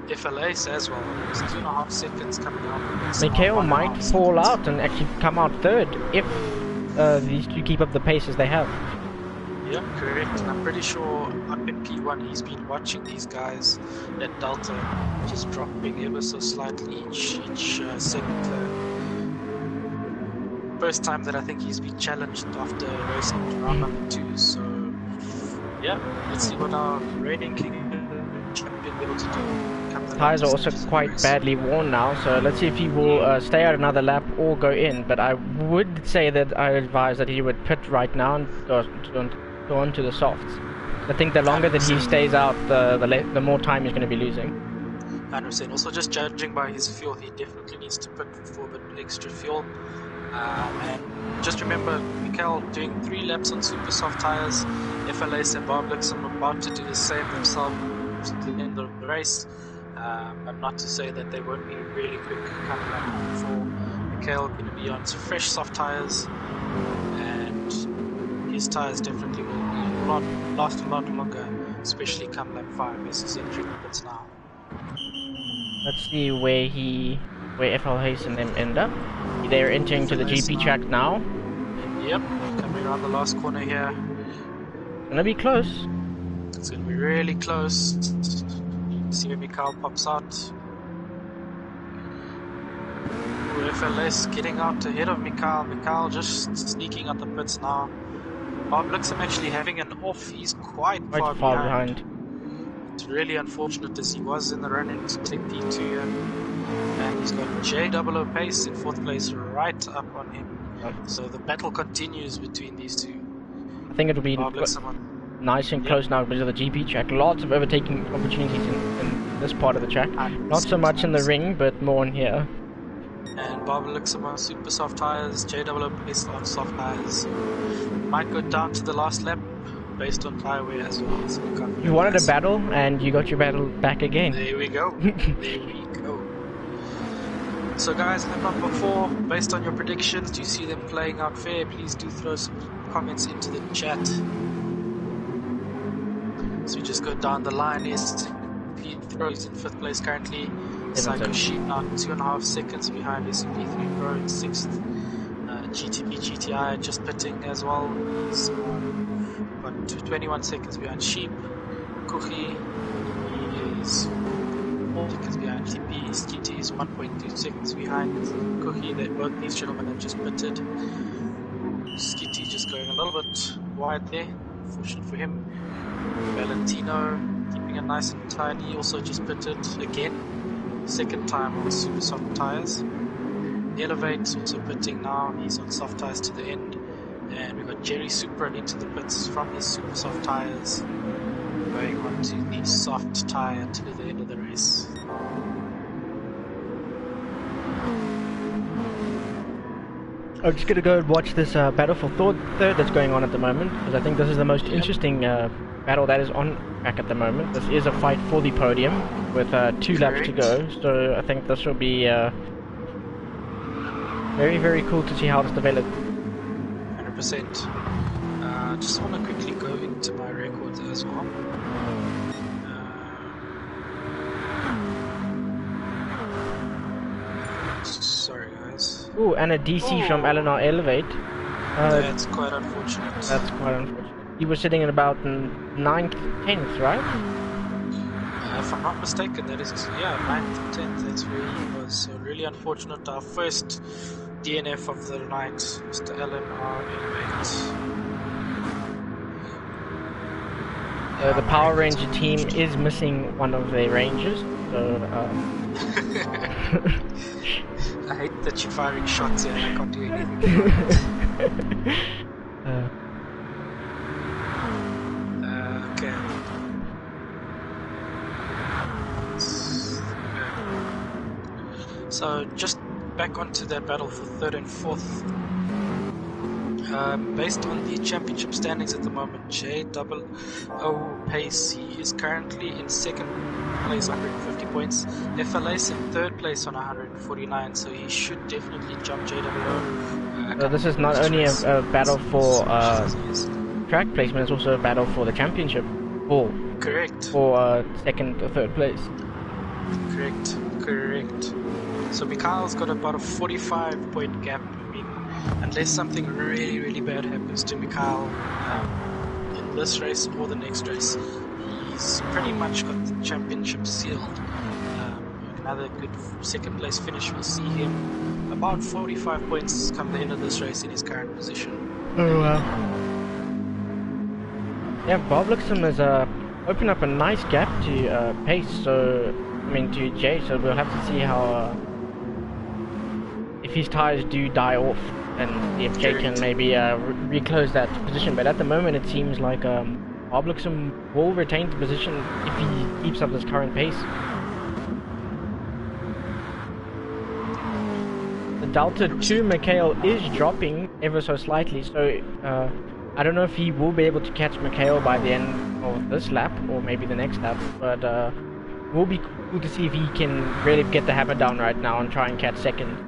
FLS as well. It's 2.5 seconds coming out. Mikhail might fall out and actually come out third if these two keep up the pace as they have. Yep, correct. And I'm pretty sure up in P1 he's been watching these guys at Delta, just dropping ever so slightly each second. First time that I think he's been challenged after racing round number 2. So yeah, let's see what our reigning king champion will be able to do. Tires are also quite badly worn now, so let's see if he will stay out another lap or go in. But I would say that I advise that he would pit right now and go on to the softs. I think the longer that he stays out, the more time he's going to be losing. 100%. Also, just judging by his fuel, he definitely needs to pit for a bit extra fuel. And just remember, Mikhail doing 3 laps on super soft tires. FLS and Bob looks about to do the same themselves at the end of the race. But not to say that they won't be really quick coming up for Mikhail. Going to be on fresh soft tires, and his tires definitely will last a lot longer, especially come lap 5 as he's entering the pits now. Let's see where FL Hayes and them end up. They're entering to the GP track now. Yep, coming around the last corner here. Gonna be close. It's gonna be really close. See where Mikhail pops out. FLS getting out ahead of Mikhail. Mikhail just sneaking out the pits now. Bob Lixam actually having an off. He's quite far behind. It's really unfortunate as he was in the run-in to take P2 here. And he's got JOO Pace in 4th place right up on him. So the battle continues between these two. I think it'll be nice and close now because of the GP track. Lots of overtaking opportunities in this part of the track. Not so much in the ring, but more in here. And Bob Lixam on super soft tyres, JOO Pace on soft tyres. Might go down to the last lap based on tyre wear as well. So you wanted a battle, and you got your battle back again. There we go. There we go. So guys, lap number 4, based on your predictions, do you see them playing out fair? Please do throw some comments into the chat. So we just go down the line. Is Pro is in 5th place currently. Psycho Sheep now 2.5 seconds behind SP3 Pro in 6th. GTI just pitting as well. He's got 21 seconds behind Sheep. Kuchi is 4 seconds behind TP. GT is 1.2 seconds behind Kuchi. Both these gentlemen have just pitted. Skitty just going a little bit wide there. Fortunate for him. Valentino keeping it nice and tight. He also just pitted again. 2nd time on super soft tyres. Elevate's also pitting now. He's on soft tyres to the end. And we've got Jerry Supra into the pits from his super soft tyres. Going on to the soft tyre to the end of the race. I'm just going to go and watch this battle for third that's going on at the moment, because I think this is the most interesting battle that is on track at the moment. This is a fight for the podium with 2 laps to go, so I think this will be very, very cool to see how this develops. 100%. Just want to quickly go into my records as well. Sorry guys. Ooh, and a DC from LNR Elevate. That's quite unfortunate. That's quite unfortunate. He was sitting at about 9th, 10th, right? If I'm not mistaken, that is, 9th, 10th, that's where he was. So really unfortunate. Our first DNF of the night, Mr. LNR Elevate. The Power Ranger team is missing one of their rangers, so I hate that you're firing shots here and I can't do anything. Okay. So just back onto that battle for 3rd and 4th. Based on the championship standings at the moment, JOO Pace, he is currently in 2nd place, 150 points. FLA's in 3rd place on 149, so he should definitely jump JOO. So this is not only a battle for track placement, it's also a battle for the championship. Correct. For 2nd or 3rd place. Correct. So Mikhail's got about a 45 point gap. I mean, unless something really, really bad happens to Mikhail in this race or the next race, he's pretty much got the championship sealed. Another good 2nd place finish will see him about 45 points come the end of this race in his current position. Oh wow. Yeah, Bob Lixam has opened up a nice gap to Pace, so to Jay, so we'll have to see how if his tires do die off and if Jay can maybe reclose that position. But at the moment it seems like Bob Lixam will retain the position if he keeps up this current pace. The Delta to Mikhail is dropping ever so slightly, so I don't know if he will be able to catch Mikhail by the end of this lap or maybe the next lap, but will be cool to see if he can really get the hammer down right now and try and catch 2nd.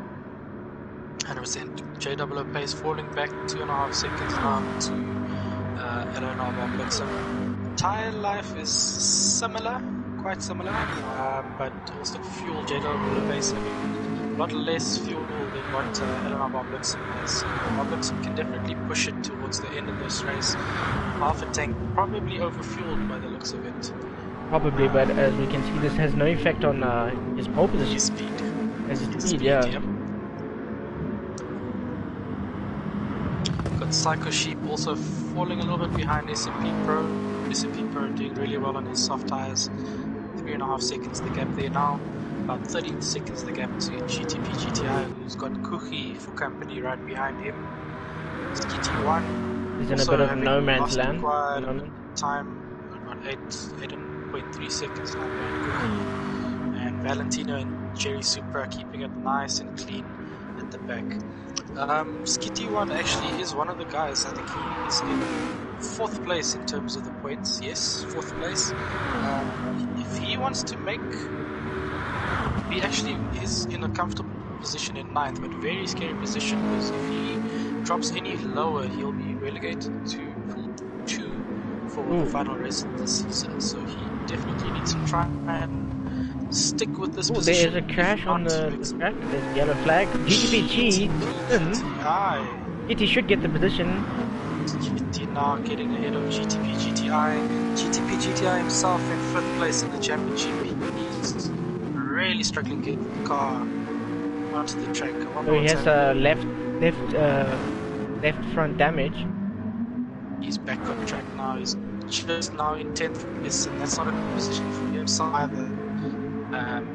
100%. JOO Pace falling back 2.5 seconds now to LNR Bob Lixam. Tire life is similar, quite similar, but also fuel JOO Pace having a lot less fuel than what LNR Bob Lixam has. Bob Lixam can definitely push it towards the end of this race. Half a tank, probably overfueled by the looks of it. Probably, but as we can see, this has no effect on his pole position. His speed. His speed, yeah. Yep. Got with Psycho Sheep also falling a little bit behind SMP Pro. SMP Pro doing really well on his soft tires. 3.5 seconds the gap there now. About 30 seconds the gap to GTP GTI, who's got Kuchi for company right behind him. Skitty 1. He's in a bit of no man's land. Quite a bit of time, about 8.3 seconds now behind Kuchi. And Valentino and Jerry Supra keeping it nice and clean at the back. Skitty 1 actually is one of the guys. I think he is in 4th place in terms of the points. Yes, 4th place. If he wants to make, he actually is in a comfortable position in 9th, but very scary position, because if he drops any lower, he'll be relegated to pool 2 for the final race of the season. So he definitely needs to try and stick with this position. There's a crash on the track. There's a yellow flag. GTPG. GT should get the position. GT now getting ahead of GTP GTI. GTP GTI himself in 5th place in the championship. He's really struggling to get the car onto the track. So he has a left front damage. He's back on track now. He's just now in 10th place, and that's not a good position for himself either.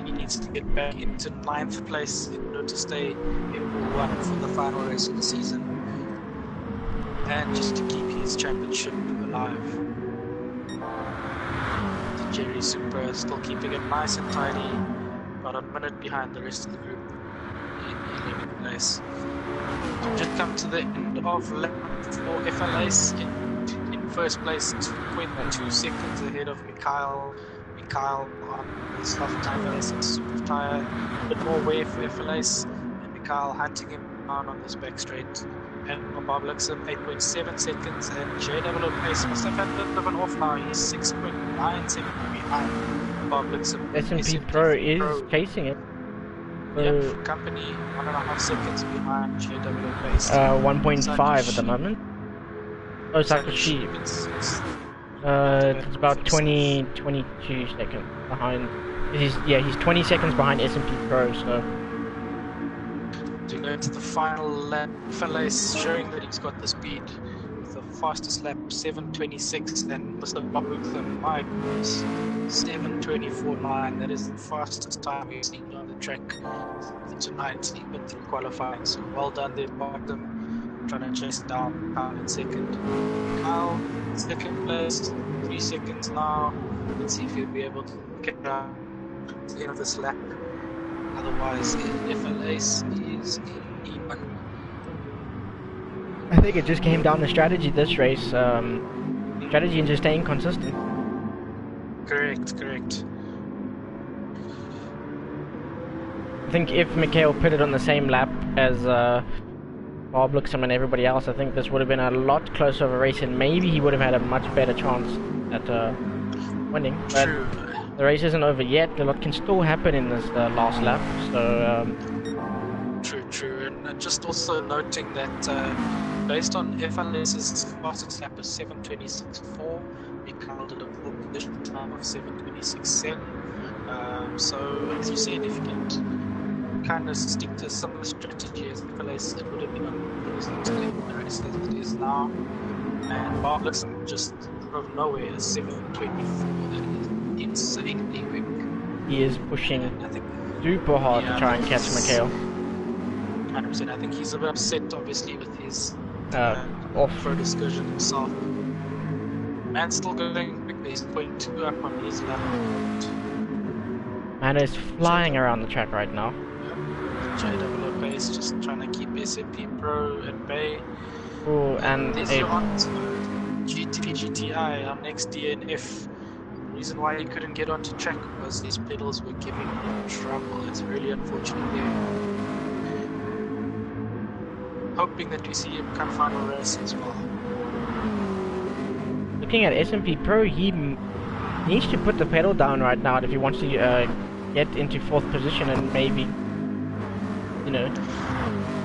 He needs to get back into 9th place in order to stay in Pool 1 for the final race of the season, and just to keep his championship alive. The Jerry Supra still keeping it nice and tidy, about a minute behind the rest of the group in 11th place. We've just come to the end of lap for FLAs in 1st place, 2.2 seconds ahead of Mikhail on the soft tire, super tire, a bit more wear for FLAs, and Mikhail hunting him down on this back straight. And Bob Luxem 8.7 seconds, and JW Pace must have had a bit of an off now. He's 6.9 seconds behind Bob Luxem. SMP Pro is chasing it. Yep, company 1.5 seconds behind JW Pace. 1.5 at the moment. Oh, Psycho Sheep. It's about 22 seconds behind. He's 20 seconds behind SMP Pro, so. To go to the final lap, FLA's showing that he's got the speed with the fastest lap, 7:26, and Mr. Bob Luxem, my goodness, 7:24.9. That is the fastest time we've seen on the track tonight, even through qualifying. So well done there, Bottom, trying to chase down Kyle in second. Kyle, 2nd place, 3 seconds now. Let's see if he'll be able to get down to the end of this lap. Otherwise, FLA's is E1. I think it just came down to strategy this race. Strategy and just staying consistent. Correct. I think if Mikhail pitted on the same lap as Bob Luxem and everybody else, I think this would have been a lot closer of a race, and maybe he would have had a much better chance at winning. But True. the race isn't over yet. A lot can still happen in this last lap. So. True. And just also noting that based on FLS's fastest lap of 7:26.4, Mikhail did a full condition time of 7:26.7. So as you said, if you can kind of stick to similar strategy as FLS, it would have been a to level the race as it is now. And Bob Luxem just out of nowhere is 7:24. That is insanely quick. He is pushing super hard to try and catch Mikhail. 100%. I think he's a bit upset, obviously, with his off-road excursion himself. Man, still going quickly. He's 0.2 up on his lap. Man is flying around the track right now. JW Pace just trying to keep SMP Pro at bay. Oh, and there's your answer. GTP GTI, our next DNF. The reason why he couldn't get onto track was his pedals were giving him trouble. It's really unfortunate there. Hoping that we see him come final race as well. Looking at SMP Pro, he needs to put the pedal down right now if he wants to get into 4th position and maybe,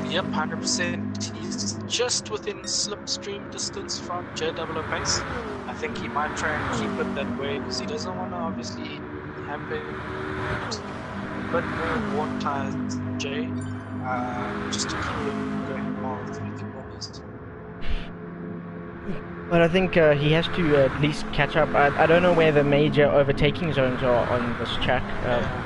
Yep, 100%. He's just within slipstream distance from JW Pace. I think he might try and keep it that way because he doesn't want to obviously have a bit more worn tires than J, just to keep him going well through the corners. But I think he has to at least catch up. I don't know where the major overtaking zones are on this track,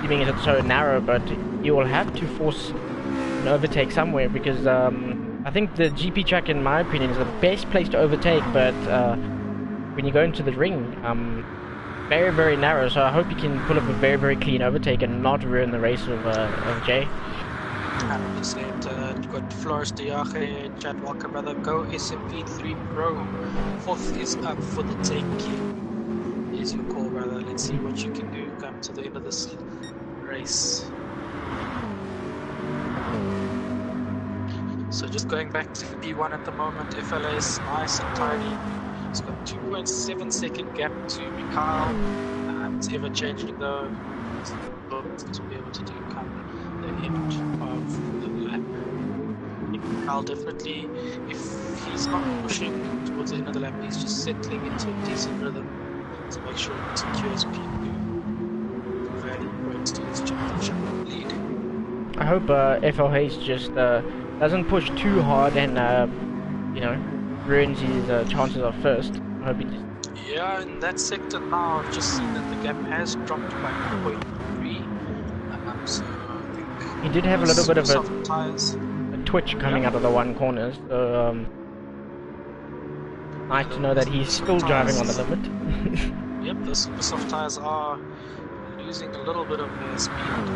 even if it's so narrow, but you will have to force an overtake somewhere because I think the GP track, in my opinion, is the best place to overtake, but when you go into the ring, very, very narrow, so I hope you can pull up a very, very clean overtake and not ruin the race of Jay. 100%. You've got Flores Diache, Chad Walker, brother. Go SMP3 Pro. Fourth is up for the taking. Here's your call, brother. Let's see what you can do. Come to the end of this race. So just going back to P1 at the moment. FLA is nice and tidy. It's got 2.7 second gap to Mikhail. It's ever changing though. To be able to do come the end of the lap. Mikhail definitely, if he's not pushing towards the end of the lap, he's just settling into a decent rhythm to make sure it secures P2 value points to his championship lead. I hope FL Hayes just doesn't push too hard and you know, ruins his chances of first. I hope he just... Yeah, in that sector now, I've just seen that the gap has dropped by 0.3. So I think he did have a little bit of a twitch coming yeah. out of the one corner, so nice to know that he's still driving on the limit. Yep, the super soft tires are losing a little bit of their speed.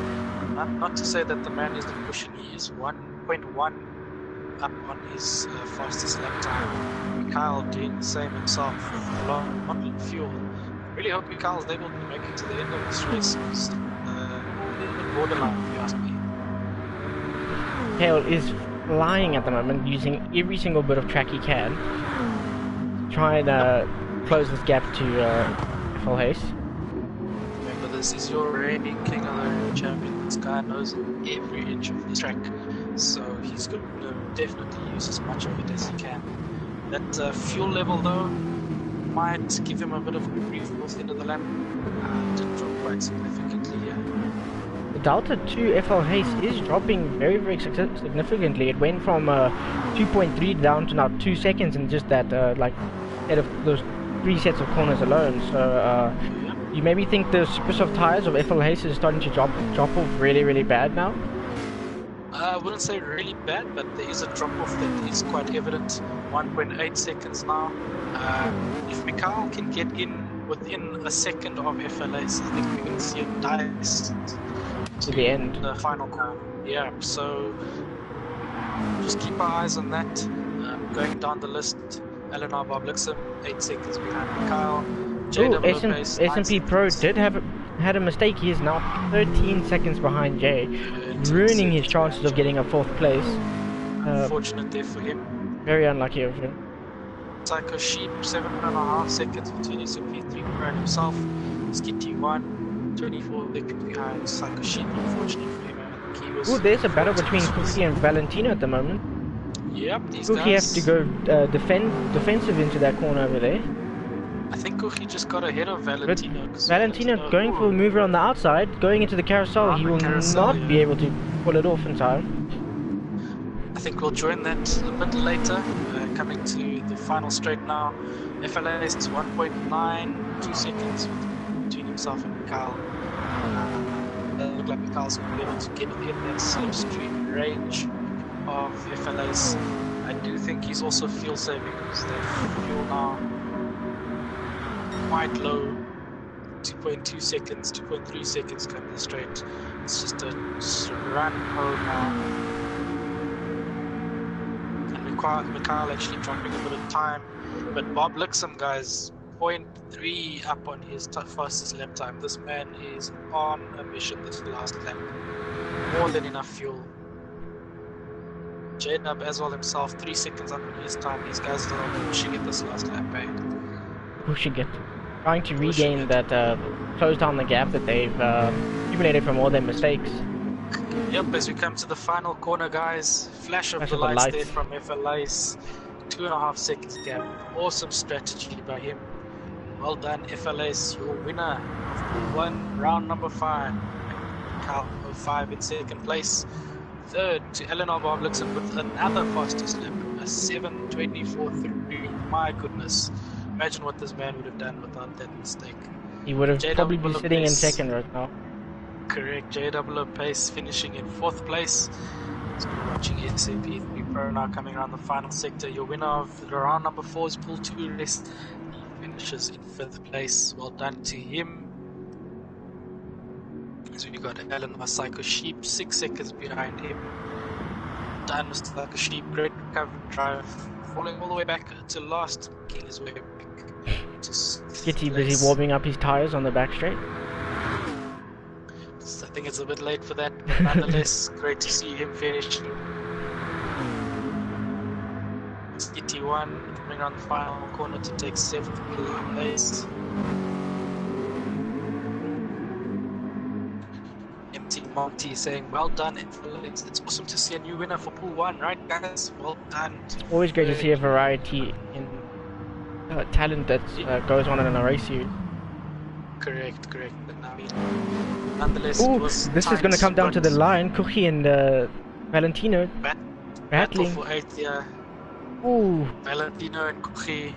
Not to say that the man isn't pushing, he is 1.1 up on his fastest lap time. Mikhail doing the same himself with a lot of fuel. Really hope Mikhail is able to make it to the end of this race. It's a little bit borderline if you ask me. Hale is flying at the moment, using every single bit of track he can to try and close this gap to FL Hayes. Remember, this is your reigning King of the Ring champion. This guy knows every inch of the track, so he's going to definitely use as much of it as he can. That fuel level though might give him a bit of grief towards the end of the lap. Did drop quite significantly here. The Delta to FL Hayes is dropping very, very significantly. It went from 2.3 down to now 2 seconds in just that, like, out of those 3 sets of corners alone. So you maybe think the super soft tires of FL Hayes is starting to drop off really, really bad now? I wouldn't say really bad, but there is a drop off that is quite evident. 1.8 seconds now. If Mikhail can get in within a second of FLA's, I think we're going to see a dice to the end. The final call. Yeah, so just keep our eyes on that. Going down the list, Eleanor Bob Lixum, 8 seconds behind Mikhail. SMP Pro did had a mistake. He is now 13 seconds behind Jay, ruining his chances of getting a 4th place. Unfortunate there for him. Very unlucky of him. Psycho Sheep, 7.5 seconds between SMP3 Pro and himself. Skitty 1, 24 seconds behind Psycho Sheep. Unfortunate for him. Oh, there's a battle between Cookie and Valentino at the moment. Yep, these Cookie guys... has to go defensive into that corner over there. I think Cookie just got ahead of Valentino. Valentino going for a mover on the outside, going into the carousel. He will not be able to pull it off in time. I think we'll join that a bit later. Coming to the final straight now. FLA is 1.92 seconds between himself and Mikhail. Doesn't look like Mikhail's going to be able to get in that slipstream range of FLA's. I do think he's also fuel saving because they fuel now quite low, 2.2 seconds, 2.3 seconds coming straight. It's just a run home now. And Mikhail actually dropping a bit of time, but Bob Lixum, guys, 0.3 up on his fastest lap time. This man is on a mission this last lap. More than enough fuel. J-Dub as well himself, 3 seconds up on his time. These guys are pushing it this last lap, eh? Pushing it. Trying to regain that, close down the gap that they've accumulated from all their mistakes. Yep, as we come to the final corner, guys, flash of the lights there from FLA's, 2.5 seconds gap. Awesome strategy by him. Well done, FLA's, your winner of Pool 1, round number 5. Count of 5 in second place. Third to Eleanor Bob Lixum with another fastest lap, a 7:24.3. My goodness. Imagine what this man would have done without that mistake. He would have probably be JWO sitting in Pace, second right now. correct. JWO Pace finishing in 4th place. So we're watching SAP3 Pro now coming around the final sector. Your winner of the round number 4 is Pool 2 race. He finishes in 5th place. Well done to him. So we got Alan Psycho Sheep 6 seconds behind him. Done Mr. Psycho Sheep, great recovery drive, falling all the way back to last, making his way back to 6th Kitty place. busy warming up his tires on the back straight. I think it's a bit late for that, but nonetheless, great to see him finish. GT1 coming around the final corner to take 7th place. MT Monty saying, well done, it's awesome to see a new winner for Pool 1, right guys? Well done. Always great to see a variety in talent that goes on in a race series. Correct. And I mean, nonetheless, Ooh, it was this is going to come down to the line. Cookie and Valentino battle battling. for 8th, yeah. Ooh, Valentino and Cookie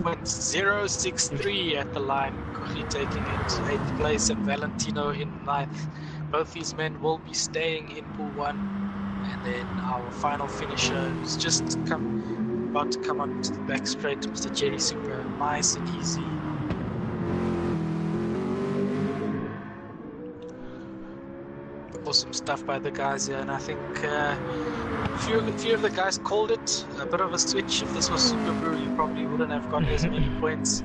went 0.63 at the line. Cookie taking it 8th place and Valentino in 9th. Both these men will be staying in Pool 1. And then our final finisher is just about to come onto the back straight, Mr. Jerry Super. Nice and easy. Awesome stuff by the guys here, and I think a few of the guys called it a bit of a switch. If this was Super Brew, you probably wouldn't have gotten as many points.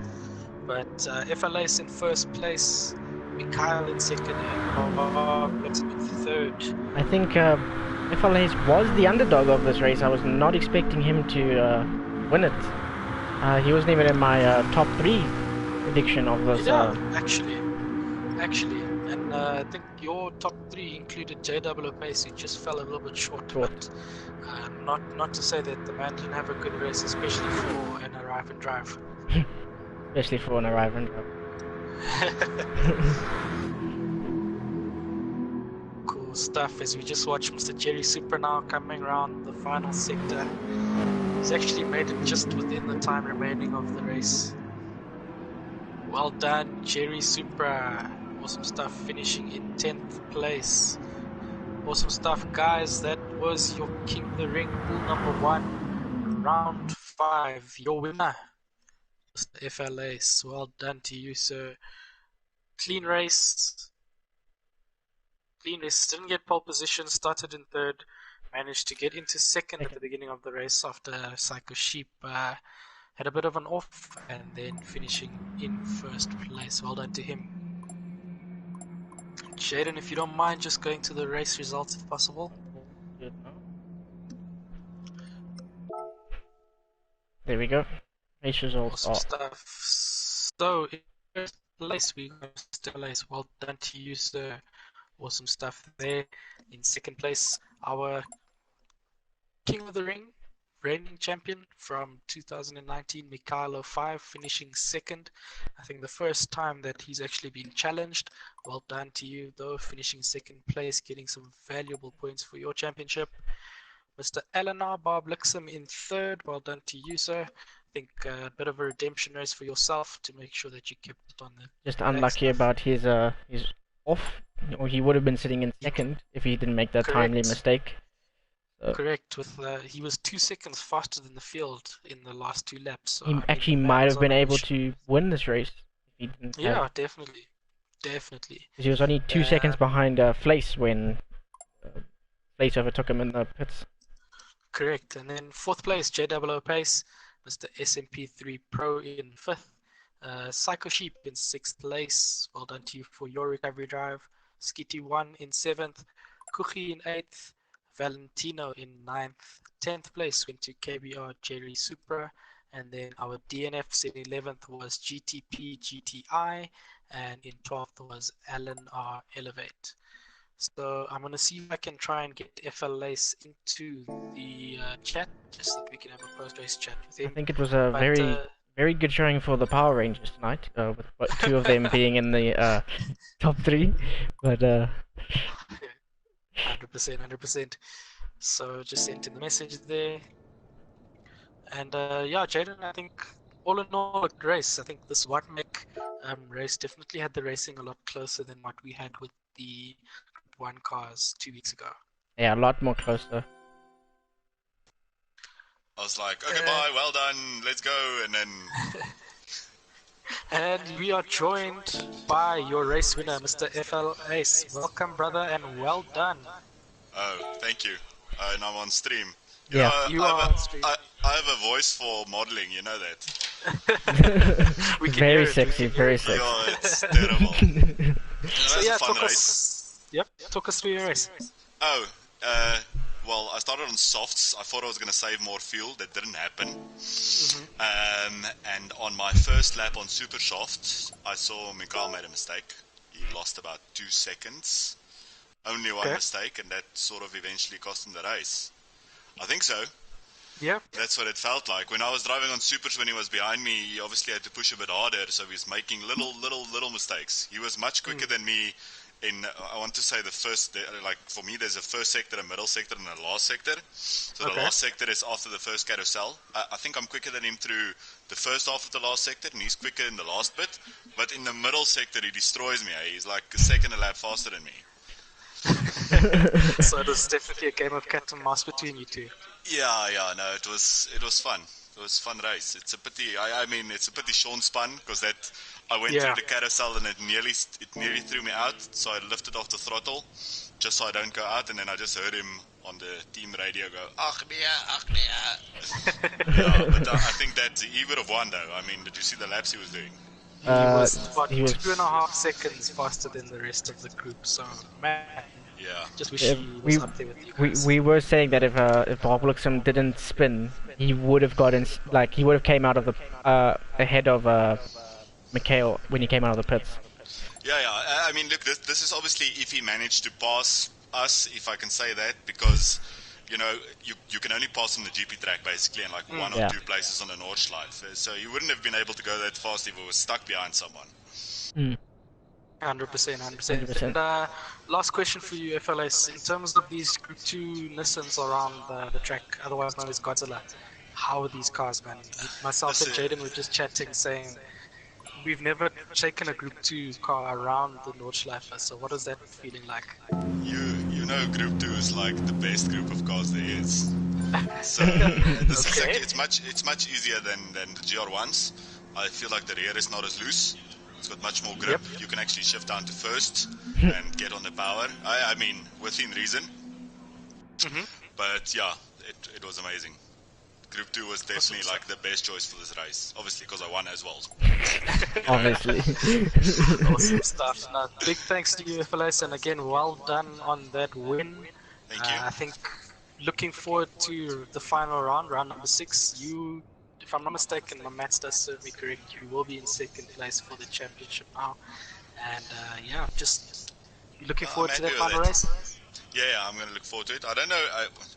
But FLA's in 1st place, Mikhail in 2nd, and Bob in 3rd. I think FLA's was the underdog of this race. I was not expecting him to win it. He wasn't even in my top 3 prediction of this. Yeah, actually. And I think your top 3 included JWO Pace, who just fell a little bit short. But not to say that the man didn't have a good race, especially for an arrive and drive. Especially for an arrive and drive. Cool stuff as we just watch Mr. Jerry Super now coming around the final sector. He's actually made it just within the time remaining of the race. Well done, Jerry Super. Awesome stuff, finishing in 10th place. Awesome stuff, guys. That was your King of the Ring pool number 1, round 5. Your winner, Mr. FLAs. Well done to you, sir. Clean race. Didn't get pole position. Started in 3rd. Managed to get into 2nd at the beginning of the race after Psycho Sheep had a bit of an off, and then finishing in 1st place. Well done to him. Jaden, if you don't mind just going to the race results if possible. There we go. Race results. Awesome stuff. So, in 1st place, we got Mr. Lace. Well done to you, sir. Awesome stuff there. In 2nd place, our King of the Ring, reigning champion from 2019, Mikhailo 5, finishing 2nd. I think the first time that he's actually been challenged. Well done to you, though, finishing 2nd place, getting some valuable points for your championship. Mr. Eleanor Bob Lixam in 3rd. Well done to you, sir. I think a bit of a redemption race for yourself to make sure that you kept it on the. Just unlucky about his off, or he would have been sitting in 2nd if he didn't make that timely mistake. Correct. With he was 2 seconds faster than the field in the last 2 laps. So, he actually might have been able to win this race if he didn't. Yeah, definitely. Because he was only 2 seconds behind Flace when Flace overtook him in the pits. Correct. And then 4th place, JWO Pace, Mr. SMP3 Pro in 5th. Psycho Sheep in 6th place. Well done to you for your recovery drive. Skitty1 in 7th. Kuchi in 8th. Valentino in 9th. 10th place went to KBR Jerry Supra. And then our DNFs in 11th was GTP GTI. And in 12th was Alan R Elevate. So I'm going to see if I can try and get FLAs into the chat, just so that we can have a post-race chat with him. I think it was a very good showing for the Power Rangers tonight, with 2 of them being in the top 3. But 100%. So just sent in the message there. And yeah, Jaden, I think all in all, a good race. I think this one make race definitely had the racing a lot closer than what we had with the Group 1 cars 2 weeks ago. Yeah, a lot more closer. I was like, okay, bye, well done, let's go, and then... And we are joined by your race winner, Mr. FL Ace. Welcome, brother, and well done. Oh, thank you. And I'm on stream. Yeah. You are on stream. I have a voice for modeling, you know that. We can Very hear it, sexy, very sexy. Yeah, it's terrible. So yeah, a fun race. Talk us through your race. Oh, well, I started on softs. I thought I was going to save more fuel. That didn't happen. And on my first lap on super soft, I saw Mikael made a mistake. He lost about 2 seconds. Only one mistake, and that sort of eventually cost him the race. I think so. Yeah. That's what it felt like. When I was driving on supers when he was behind me, he obviously had to push a bit harder, so he was making little mistakes. He was much quicker than me in, I want to say the first, like for me there's a first sector, a middle sector, and a last sector. So the last sector is after the first carousel. I think I'm quicker than him through the first half of the last sector, and he's quicker in the last bit. But in the middle sector, he destroys me. He's like a second a lap faster than me. So it was definitely a game of cat and mouse between you two. Yeah, no, it was fun. It was a fun race. It's a pity. I mean, it's a pity Sean spun because that I went through the carousel and it nearly threw me out. So I lifted off the throttle just so I don't go out, and then I just heard him on the team radio go, "Ach nee." Yeah, but I think that he would have won though. I mean, did you see the laps he was doing? He was 2.5 seconds faster than the rest of the group. So man. Yeah. Just wish he was up there with you guys. We were saying that if Bob Luxem didn't spin, he would have gotten he would have came out of the ahead of Mikhail when he came out of the pits. Yeah. I mean, look, this is obviously if he managed to pass us, if I can say that, because you know you can only pass on the GP track basically, in like 1 or 2 places on the Nordschleife. So he wouldn't have been able to go that fast if he was stuck behind someone. 100%. And last question for you, FLS. In terms of these Group 2 Nissans around the track, otherwise known as Godzilla, how are these cars, man? Myself and Jaden were just chatting, saying we've never taken a Group 2 car around the Nordschleife, so what is that feeling like? You know, Group 2 is like the best group of cars there is. So this is like, it's much easier than the GR1s. I feel like the rear is not as loose. It's got much more grip. You can actually shift down to first and get on the power. I mean, within reason. But yeah, it was amazing. Group 2 was definitely like the best choice for this race. Obviously, because I won as well. Obviously. Awesome stuff. Now, big thanks to you, FLS, and again, well done on that win. Thank you. I think looking forward to the final round number 6. You, if I'm not mistaken, my maths does serve me correct, you will be in second place for the championship now. And yeah, just looking forward to that final race. Yeah, I'm going to look forward to it. I don't know,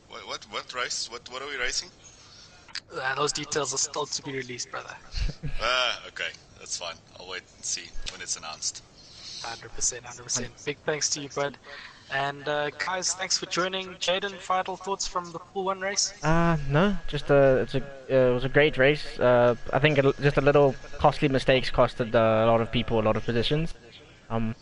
what race? What are we racing? Those details are still to be released, brother. Okay, that's fine. I'll wait and see when it's announced. 100%. Big thanks to you, bud. And guys, thanks for joining. Jaden, final thoughts from the Pool 1 race? No, just it was a great race. I think just a little costly mistakes costed a lot of people a lot of positions. I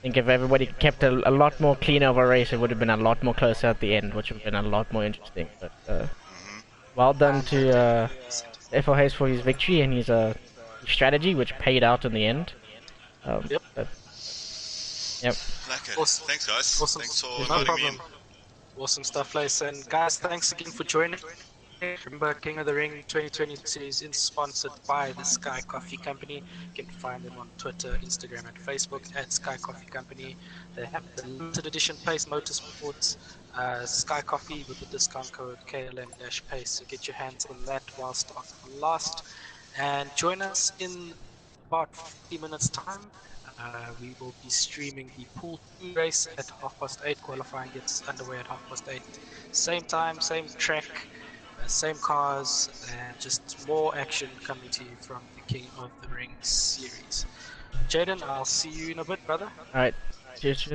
think if everybody kept a lot more clean of a race, it would have been a lot more closer at the end, which would have been a lot more interesting. But well done to FL Hayes for his victory and his strategy, which paid out in the end. Yep. Awesome. Thanks, guys. Awesome. Thanks for No inviting me in. problem. Awesome stuff, Lace. And guys, thanks again for joining. Remember, King of the Ring 2020 series is sponsored by the Sky Coffee Company. You can find them on Twitter, Instagram, and Facebook at Sky Coffee Company. They have the limited edition Pace Motorsports Sky Coffee with the discount code KLM-Pace. So get your hands on that while stocks last. And join us in about 50 minutes time. We will be streaming the Pool 2 race at 8:30. Qualifying gets underway at 8:30. Same time, same track, same cars, and just more action coming to you from the King of the Ring series. Jaden, I'll see you in a bit, brother. Alright, cheers.